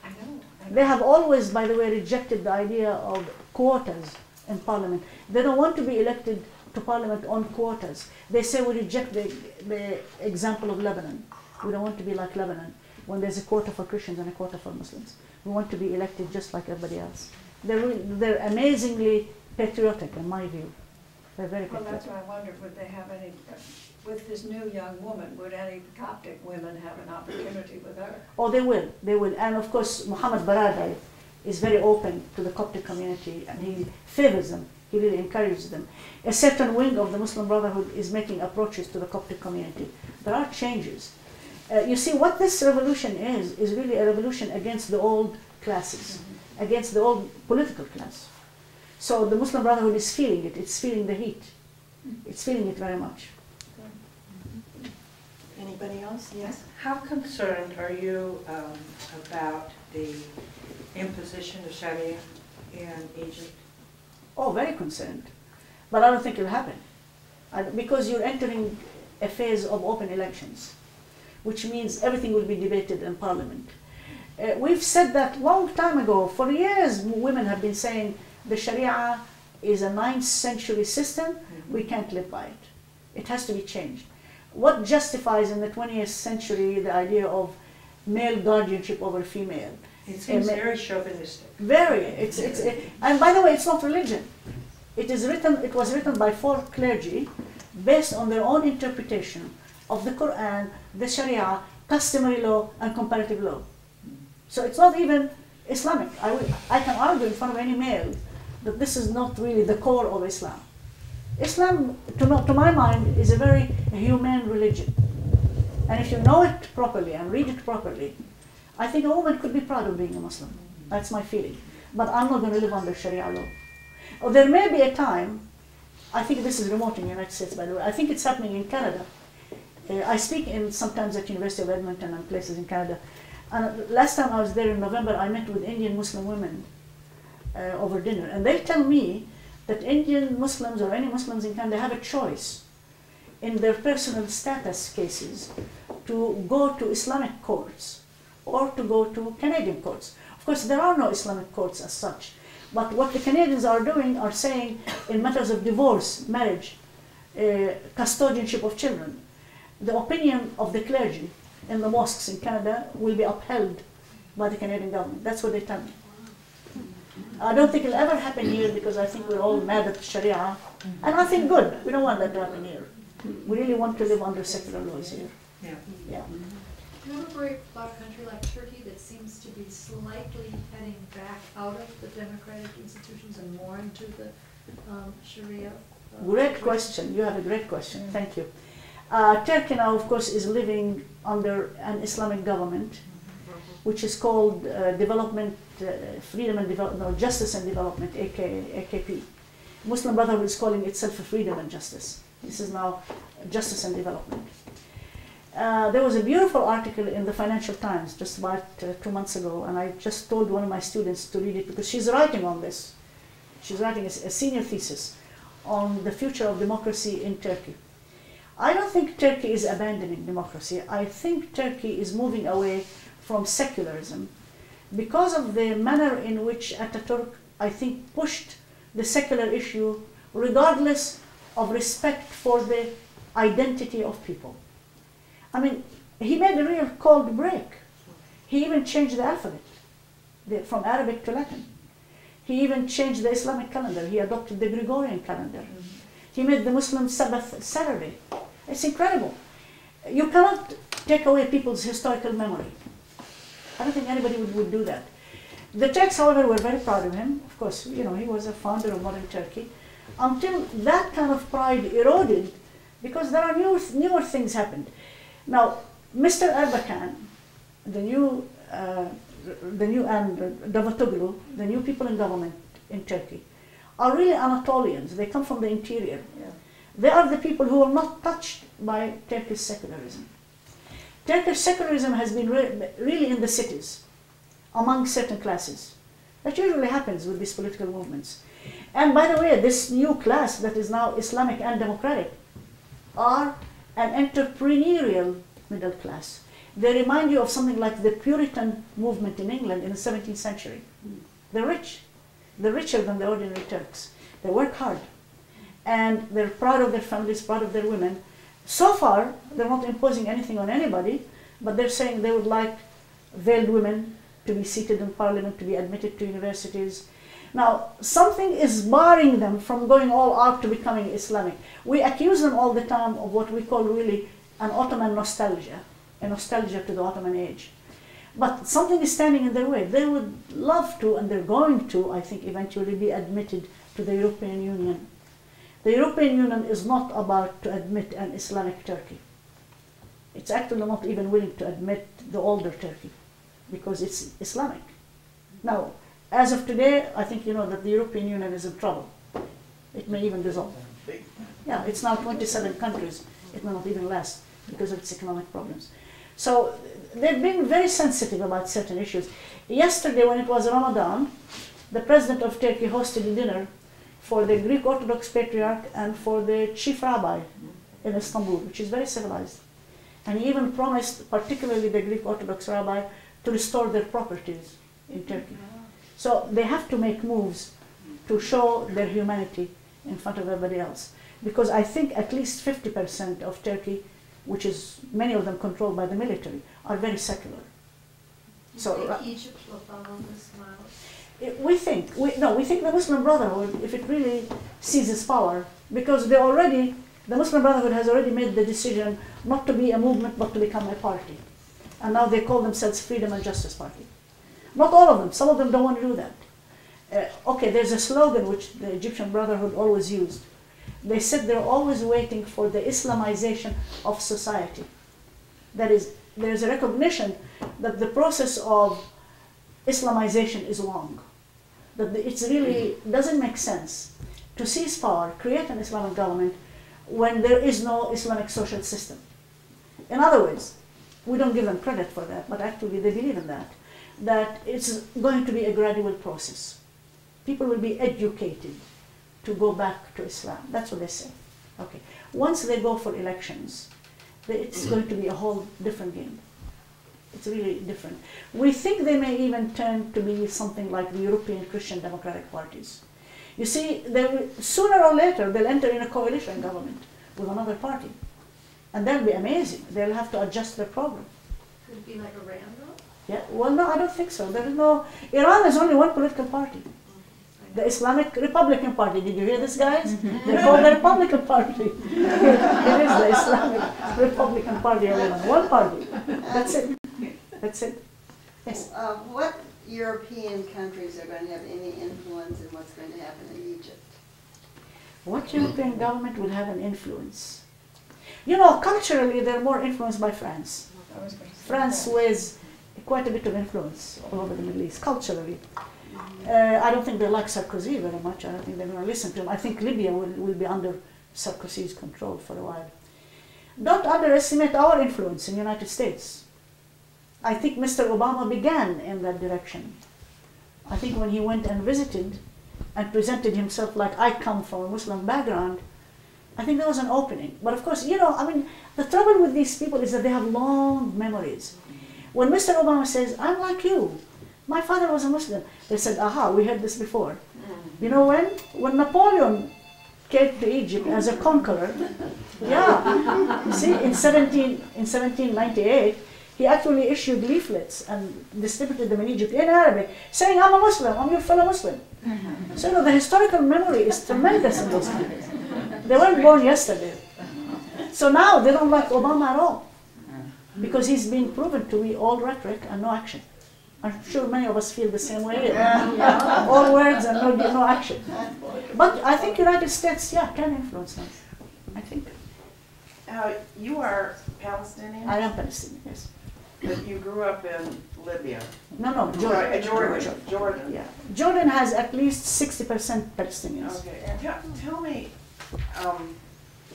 I know. They have always, by the way, rejected the idea of quotas in parliament. They don't want to be elected to parliament on quotas. They say we reject the example of Lebanon. We don't want to be like Lebanon, when there's a quota for Christians and a quota for Muslims. We want to be elected just like everybody else. They're amazingly patriotic, in my view. They're very patriotic. Well, that's why I wondered, would they have any, with this new young woman, would any Coptic women have an opportunity with her? Oh, they will. They will. And of course, Muhammad Baradei is very open to the Coptic community, and he favors them. He really encourages them. A certain wing of the Muslim Brotherhood is making approaches to the Coptic community. There are changes. You see, what this revolution is really a revolution against the old classes, against the old political class. So the Muslim Brotherhood is feeling it. It's feeling the heat. It's feeling it very much. Anybody else? Yes? How concerned are you about the imposition of Sharia in Egypt? Oh, very concerned. But I don't think it'll happen. Because you're entering a phase of open elections, which means everything will be debated in parliament. We've said that long time ago. For years, women have been saying the Sharia is a 9th century system. We can't live by it. It has to be changed. What justifies in the 20th century the idea of male guardianship over female? It seems very chauvinistic. Very. And by the way, it's not religion. It was written by 4 clergy based on their own interpretation of the Quran, the Sharia, customary law, and comparative law. So it's not even Islamic. I can argue in front of any male that this is not really the core of Islam. Islam, to my mind, is a very humane religion. And if you know it properly and read it properly, I think a woman could be proud of being a Muslim. That's my feeling. But I'm not going to live under Sharia law. Or there may be a time, I think this is remote in the United States, by the way. I think it's happening in Canada. I speak sometimes at University of Edmonton and places in Canada. And last time I was there in November, I met with Indian Muslim women over dinner. And they tell me that Indian Muslims or any Muslims in Canada have a choice in their personal status cases to go to Islamic courts or to go to Canadian courts. Of course, there are no Islamic courts as such. But what the Canadians are doing are saying in matters of divorce, marriage, custodianship of children, the opinion of the clergy in the mosques in Canada will be upheld by the Canadian government. That's what they tell me. I don't think it'll ever happen here because I think we're all mad at Sharia. And I think good. We don't want that to happen here. We really want to live under secular laws here. Yeah. Yeah. Do you ever worry about a country like Turkey that seems to be slightly heading back out of the democratic institutions and more into the Sharia? Great question. You have a great question. Thank you. Turkey now, of course, is living under an Islamic government, which is called Freedom and Development, no, Justice and Development, AKP. Muslim Brotherhood is calling itself Freedom and Justice. This is now Justice and Development. There was a beautiful article in the Financial Times just about 2 months ago, and I just told one of my students to read it because she's writing on this. She's writing a senior thesis on the future of democracy in Turkey. I don't think Turkey is abandoning democracy. I think Turkey is moving away from secularism because of the manner in which Ataturk, I think, pushed the secular issue regardless of respect for the identity of people. I mean, he made a real cold break. He even changed the alphabet from Arabic to Latin. He even changed the Islamic calendar. He adopted the Gregorian calendar. He made the Muslim Sabbath Saturday. It's incredible. You cannot take away people's historical memory. I don't think anybody would do that. The Turks, however, were very proud of him. Of course, you know, he was a founder of modern Turkey. Until that kind of pride eroded, because there are newer things happened. Now, Mr. Erbakan, the new and Davutoglu, the new people in government in Turkey, are really Anatolians. They come from the interior. Yeah. They are the people who are not touched by Turkish secularism. Turkish secularism has been really in the cities, among certain classes. That usually happens with these political movements. And by the way, this new class that is now Islamic and democratic are an entrepreneurial middle class. They remind you of something like the Puritan movement in England in the 17th century. They're rich. They're richer than the ordinary Turks. They work hard. And they're proud of their families, proud of their women. So far, they're not imposing anything on anybody, but they're saying they would like veiled women to be seated in parliament, to be admitted to universities. Now, something is barring them from going all out to becoming Islamic. We accuse them all the time of what we call really an Ottoman nostalgia, a nostalgia to the Ottoman age. But something is standing in their way. They would love to, and they're going to, I think, eventually be admitted to the European Union. The European Union is not about to admit an Islamic Turkey. It's actually not even willing to admit the older Turkey because it's Islamic. Now, as of today, I think you know that the European Union is in trouble. It may even dissolve. Yeah, it's now 27 countries. It may not even last because of its economic problems. So they've been very sensitive about certain issues. Yesterday, when it was Ramadan, the president of Turkey hosted a dinner for the Greek Orthodox Patriarch and for the chief rabbi in Istanbul, which is very civilized. And he even promised, particularly the Greek Orthodox rabbi, to restore their properties in Turkey. So they have to make moves to show their humanity in front of everybody else. Because I think at least 50% of Turkey, which is many of them controlled by the military, are very secular. So Egypt will follow this model? We think the Muslim Brotherhood, if it really seizes power, because the Muslim Brotherhood has already made the decision not to be a movement but to become a party. and now they call themselves Freedom and Justice Party. Not all of them. Some of them don't want to do that. Okay, there's a slogan which the Egyptian Brotherhood always used. They said they're always waiting for the Islamization of society. That is, there's a recognition that the process of Islamization is long. That it really doesn't make sense to seize power, create an Islamic government, when there is no Islamic social system. In other words, we don't give them credit for that, but actually they believe in that, that it's going to be a gradual process. People will be educated to go back to Islam. That's what they say. Okay. Once they go for elections, it's going to be a whole different game. It's really different. We think they may even turn to be something like the European Christian democratic parties. You see, sooner or later, they'll enter in a coalition government with another party. And that'll be amazing. They'll have to adjust their program. Could it be like Iran, though? Yeah, well, no, I don't think so. There is no, Iran is only one political party. The Islamic Republican Party. Did you hear this, guys? They call the Republican Party. It is the Islamic Republican Party of Iran. One party. That's it. That's it. Yes. What European countries are going to have any influence in what's going to happen in Egypt? What European government will have an influence? You know, culturally, they're more influenced by France. France weighs quite a bit of influence all over the Middle East, culturally. I don't think they like Sarkozy very much. I don't think they're going to listen to him. I think Libya will be under Sarkozy's control for a while. Don't underestimate our influence in the United States. I think Mr. Obama began in that direction. I think when he went and visited and presented himself like, I come from a Muslim background, I think there was an opening. But of course, you know, I mean, the trouble with these people is that they have long memories. When Mr. Obama says, I'm like you, my father was a Muslim, they said, aha, we heard this before. You know when? When Napoleon came to Egypt as a conqueror, yeah, see, in 1798, he actually issued leaflets and distributed them in Egypt in Arabic, saying, I'm a Muslim, I'm your fellow Muslim. So, you know, the historical memory is tremendous in those countries. They weren't born yesterday. So now they don't like Obama at all, because he's been proven to be all rhetoric and no action. I'm sure many of us feel the same way. Yeah. All words and no action. But I think United States, yeah, can influence them. I think. You are Palestinian? I am Palestinian, yes. But you grew up in Libya? No, Jordan. Jordan. Yeah. Jordan has at least 60% Palestinians. Okay, and tell me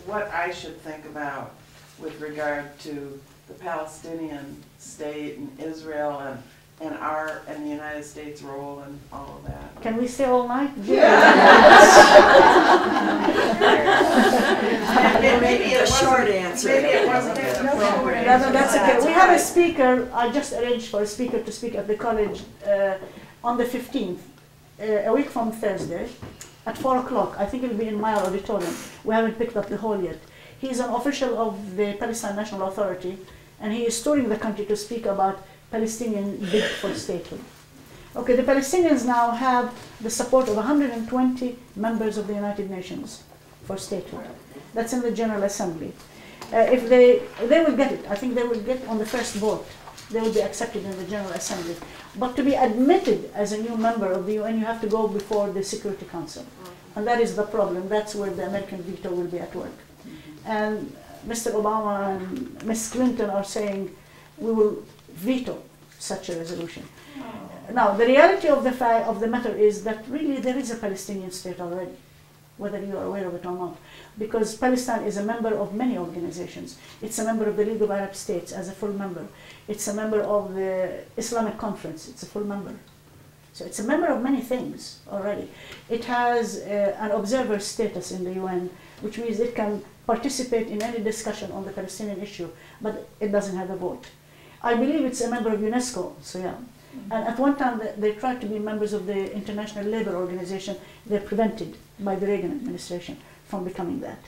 what I should think about with regard to the Palestinian state and Israel and the United States' role and all of that. Can we stay all night? Maybe a short answer. Maybe it wasn't appropriate. That's okay. We have a speaker. I just arranged for a speaker to speak at the college on the 15th, a week from Thursday, at 4 o'clock. I think it will be in my auditorium. We haven't picked up the hall yet. He's an official of the Palestine National Authority, and he is touring the country to speak about Palestinian bid for statehood. Okay, the Palestinians now have the support of 120 members of the United Nations for statehood. That's in the General Assembly. If they will get it, I think they will get on the first vote. They will be accepted in the General Assembly. But to be admitted as a new member of the UN, you have to go before the Security Council. And that is the problem. That's where the American veto will be at work. And Mr. Obama and Ms. Clinton are saying, we will veto such a resolution. Now, the reality of the matter is that really there is a Palestinian state already, whether you are aware of it or not, because Palestine is a member of many organizations. It's a member of the League of Arab States as a full member. It's a member of the Islamic Conference. It's a full member. So it's a member of many things already. It has an observer status in the UN, which means it can participate in any discussion on the Palestinian issue, but it doesn't have a vote. I believe it's a member of UNESCO, so yeah. And at one time they tried to be members of the International Labour Organization. They're prevented by the Reagan administration from becoming that.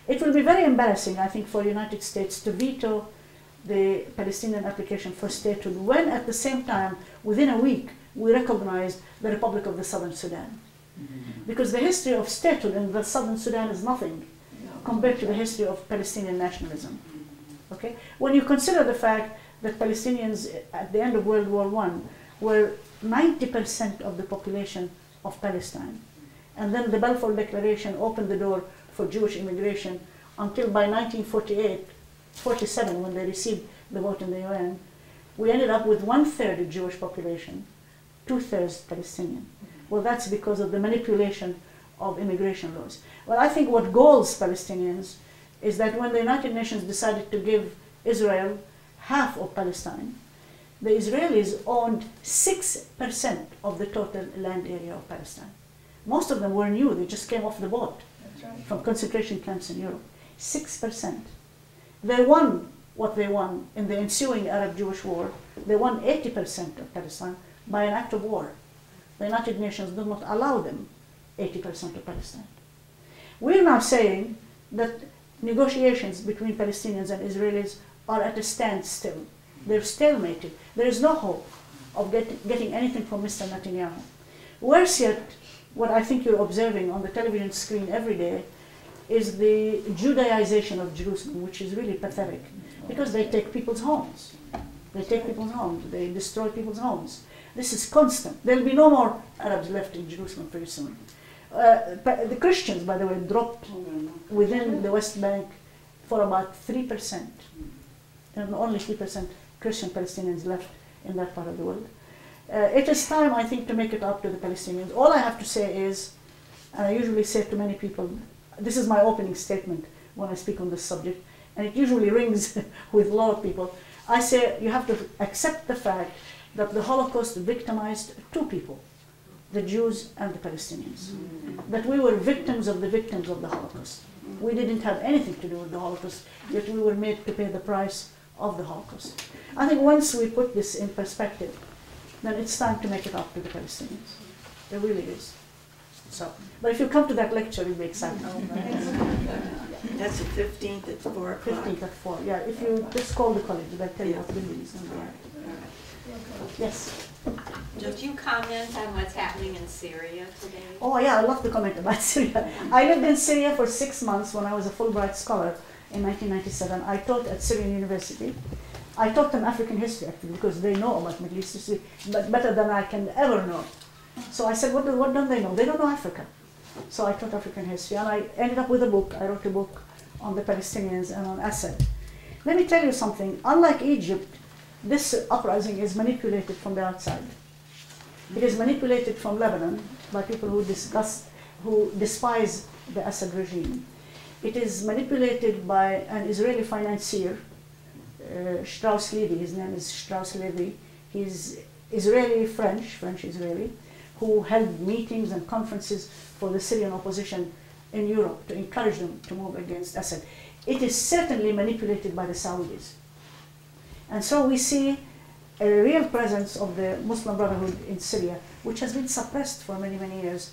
It will be very embarrassing, I think, for the United States to veto the Palestinian application for statehood when at the same time, within a week, we recognized the Republic of the Southern Sudan. Because the history of statehood in the Southern Sudan is nothing compared to the history of Palestinian nationalism. Okay? When you consider the fact that Palestinians at the end of World War I were 90% of the population of Palestine. And then the Balfour Declaration opened the door for Jewish immigration until by 1948, 47, when they received the vote in the UN, we ended up with 1/3 Jewish population, 2/3 Palestinian. Well, that's because of the manipulation of immigration laws. Well, I think what galls Palestinians is that when the United Nations decided to give Israel half of Palestine, the Israelis owned 6% of the total land area of Palestine. Most of them were new, they just came off the boat from concentration camps in Europe. 6%. They won what they won in the ensuing Arab-Jewish war. They won 80% of Palestine by an act of war. The United Nations did not allow them 80% of Palestine. We're now saying that negotiations between Palestinians and Israelis are at a standstill. They're stalemated. There is no hope of getting anything from Mr. Netanyahu. Worse yet, what I think you're observing on the television screen every day is the Judaization of Jerusalem, which is really pathetic, because they take people's homes. They take people's homes. They destroy people's homes. This is constant. There'll be no more Arabs left in Jerusalem very soon. The Christians, by the way, dropped within the West Bank for about 3%. And only 3% Christian Palestinians left in that part of the world. It is time, I think, to make it up to the Palestinians. All I have to say is, and I usually say to many people, this is my opening statement when I speak on this subject, and it usually rings with a lot of people. I say you have to accept the fact that the Holocaust victimized two people, the Jews and the Palestinians. That we were victims of the Holocaust. We didn't have anything to do with the Holocaust, yet we were made to pay the price of the Holocaust. I think once we put this in perspective, then it's time to make it up to the Palestinians. It really is. So, but if you come to that lecture, you'll be excited. That's the 15th at 4 o'clock. 15th at 4, yeah. If you just call the college, they'll tell you what the is. Yes. Would you comment on what's happening in Syria today? Oh yeah, I love to comment about Syria. I lived in Syria for 6 months when I was a Fulbright scholar in 1997. I taught at Syrian University. I taught them African history actually because they know about Middle East history, but better than I can ever know. So I said, what don't they know? They don't know Africa. So I taught African history, and I ended up with a book. I wrote a book on the Palestinians and on Assad. Let me tell you something. Unlike Egypt, this uprising is manipulated from the outside. It is manipulated from Lebanon by people who despise the Assad regime. It is manipulated by an Israeli financier, Strauss-Levy. His name is Strauss-Levy. He's French-Israeli, who held meetings and conferences for the Syrian opposition in Europe to encourage them to move against Assad. It is certainly manipulated by the Saudis. And so we see a real presence of the Muslim Brotherhood in Syria, which has been suppressed for many, many years.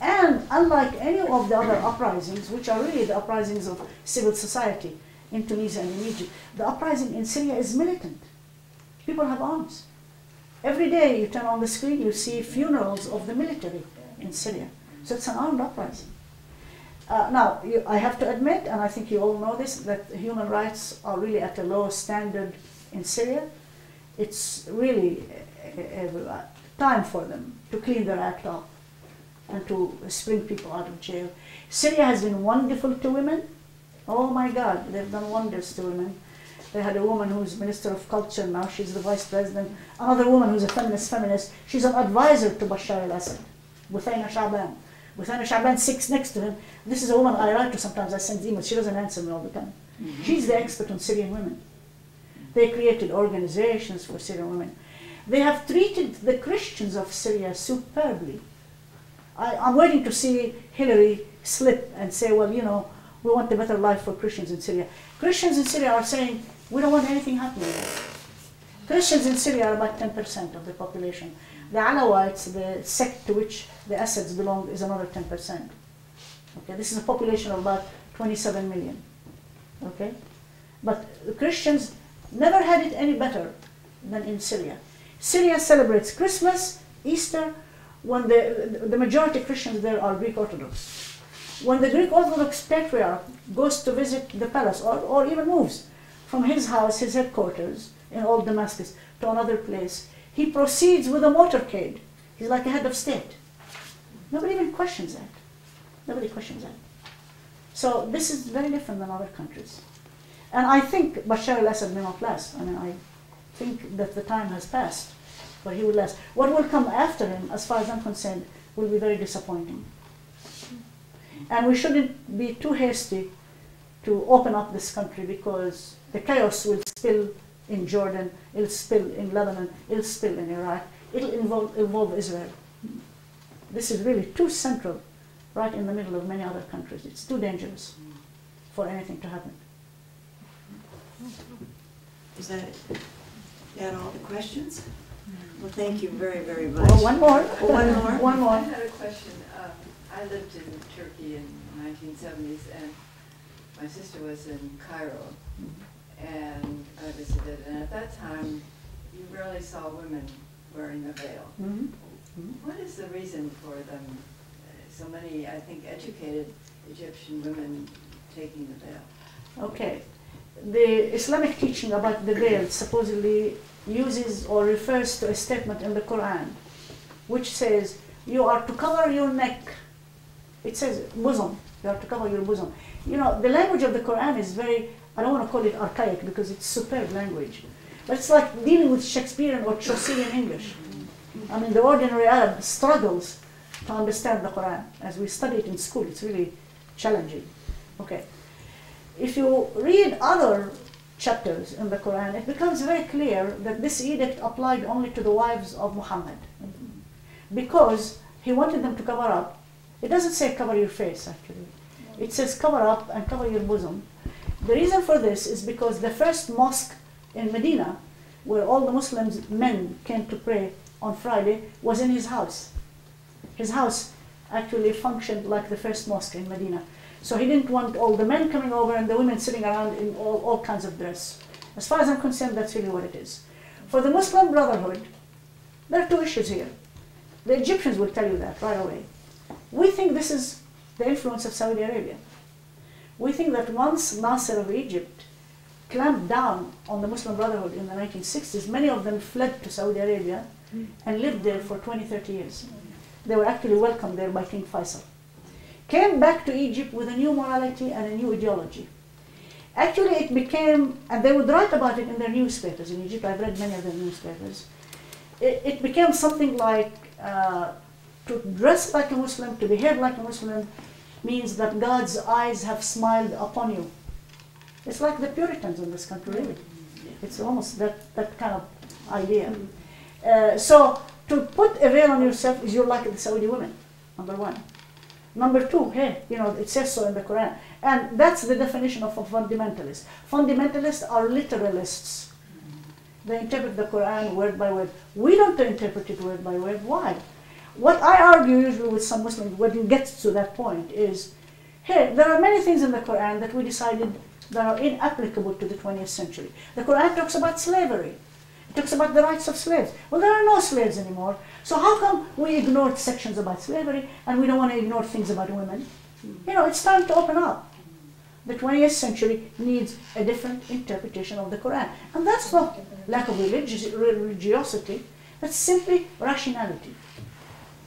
And unlike any of the other uprisings, which are really the uprisings of civil society in Tunisia and in Egypt, the uprising in Syria is militant. People have arms. Every day you turn on the screen, you see funerals of the military in Syria. So it's an armed uprising. Now, I have to admit, and I think you all know this, that human rights are really at a low standard in Syria. It's really time for them to clean their act up and to spring people out of jail. Syria has been wonderful to women. Oh my God, they've done wonders to women. They had a woman who's Minister of Culture now, she's the Vice President. Another woman who's a feminist. She's an advisor to Bashar al-Assad, Buthaina Shaban. Buthaina Shaban sits next to him. This is a woman I write to sometimes, I send emails. She doesn't answer me all the time. She's the expert on Syrian women. They created organizations for Syrian women. They have treated the Christians of Syria superbly. I'm waiting to see Hillary slip and say, well, you know, we want a better life for Christians in Syria. Christians in Syria are saying, we don't want anything happening there. Christians in Syria are about 10% of the population. The Alawites, the sect to which the Assads belong, is another 10%. Okay, this is a population of about 27 million. Okay, but the Christians never had it any better than in Syria. Syria celebrates Christmas, Easter, when the majority of Christians there are Greek Orthodox. When the Greek Orthodox patriarch goes to visit the palace or even moves from his house, his headquarters, in old Damascus to another place. He proceeds with a motorcade. He's like a head of state. Nobody even questions that. Nobody questions that. So this is very different than other countries. And I think Bashar al-Assad may not last. I mean, I think that the time has passed, but he will last. What will come after him, as far as I'm concerned, will be very disappointing. And we shouldn't be too hasty to open up this country, because the chaos will spill in Jordan, it'll spill in Lebanon, it'll spill in Iraq, it'll involve Israel. This is really too central, right in the middle of many other countries. It's too dangerous for anything to happen. Is that all the questions? Well, thank you very, very much. Oh, one more. One more. One more. I had a question. I lived in Turkey in the 1970s, and my sister was in Cairo, and I visited, and at that time, you rarely saw women wearing a veil. What is the reason for them, so many, I think, educated Egyptian women taking the veil? Okay. The Islamic teaching about the veil supposedly uses or refers to a statement in the Quran which says you are to cover your neck. It says bosom. You are to cover your bosom. You know, the language of the Quran is very, I don't want to call it archaic because it's superb language, but it's like dealing with Shakespearean or Chaucerian English. I mean, the ordinary Arab struggles to understand the Quran. As we study it in school, it's really challenging. Okay. If you read other chapters in the Quran, it becomes very clear that this edict applied only to the wives of Muhammad, because he wanted them to cover up. It doesn't say cover your face, actually. It says cover up and cover your bosom. The reason for this is because the first mosque in Medina, where all the Muslims, men, came to pray on Friday, was in his house. His house actually functioned like the first mosque in Medina. So he didn't want all the men coming over and the women sitting around in all kinds of dress. As far as I'm concerned, that's really what it is. For the Muslim Brotherhood, there are two issues here. The Egyptians will tell you that right away. We think this is the influence of Saudi Arabia. We think that once Nasser of Egypt clamped down on the Muslim Brotherhood in the 1960s, many of them fled to Saudi Arabia and lived there for 20, 30 years. They were actually welcomed there by King Faisal. Came back to Egypt with a new morality and a new ideology. Actually, it became, and they would write about it in their newspapers in Egypt. I've read many of their newspapers. It became something like to dress like a Muslim, to behave like a Muslim, means that God's eyes have smiled upon you. It's like the Puritans in this country, really. It's almost that kind of idea. So to put a veil on yourself is you're like the Saudi women, number one. Number two, hey, you know, it says so in the Quran. And that's the definition of a fundamentalist. Fundamentalists are literalists. They interpret the Quran word by word. We don't interpret it word by word. Why? What I argue usually with some Muslims when it gets to that point is, hey, there are many things in the Quran that we decided that are inapplicable to the 20th century. The Quran talks about slavery. It talks about the rights of slaves. Well, there are no slaves anymore. So how come we ignored sections about slavery and we don't want to ignore things about women? You know, it's time to open up. The 20th century needs a different interpretation of the Quran. And that's not lack of religiosity, that's simply rationality.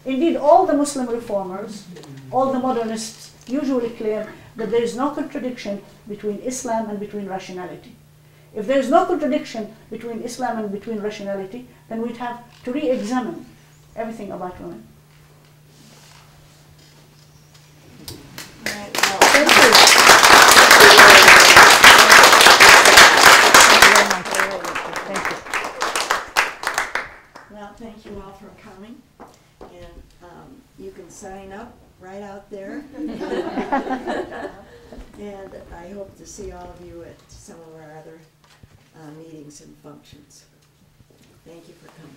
Indeed, all the Muslim reformers, all the modernists usually claim that there is no contradiction between Islam and between rationality. If there is no contradiction between Islam and between rationality, then we'd have to re-examine everything about women. Right, well, Thank you. Thank you. well, thank you all for coming. And you can sign up right out there. And I hope to see all of you at some of our other meetings and functions. Thank you for coming.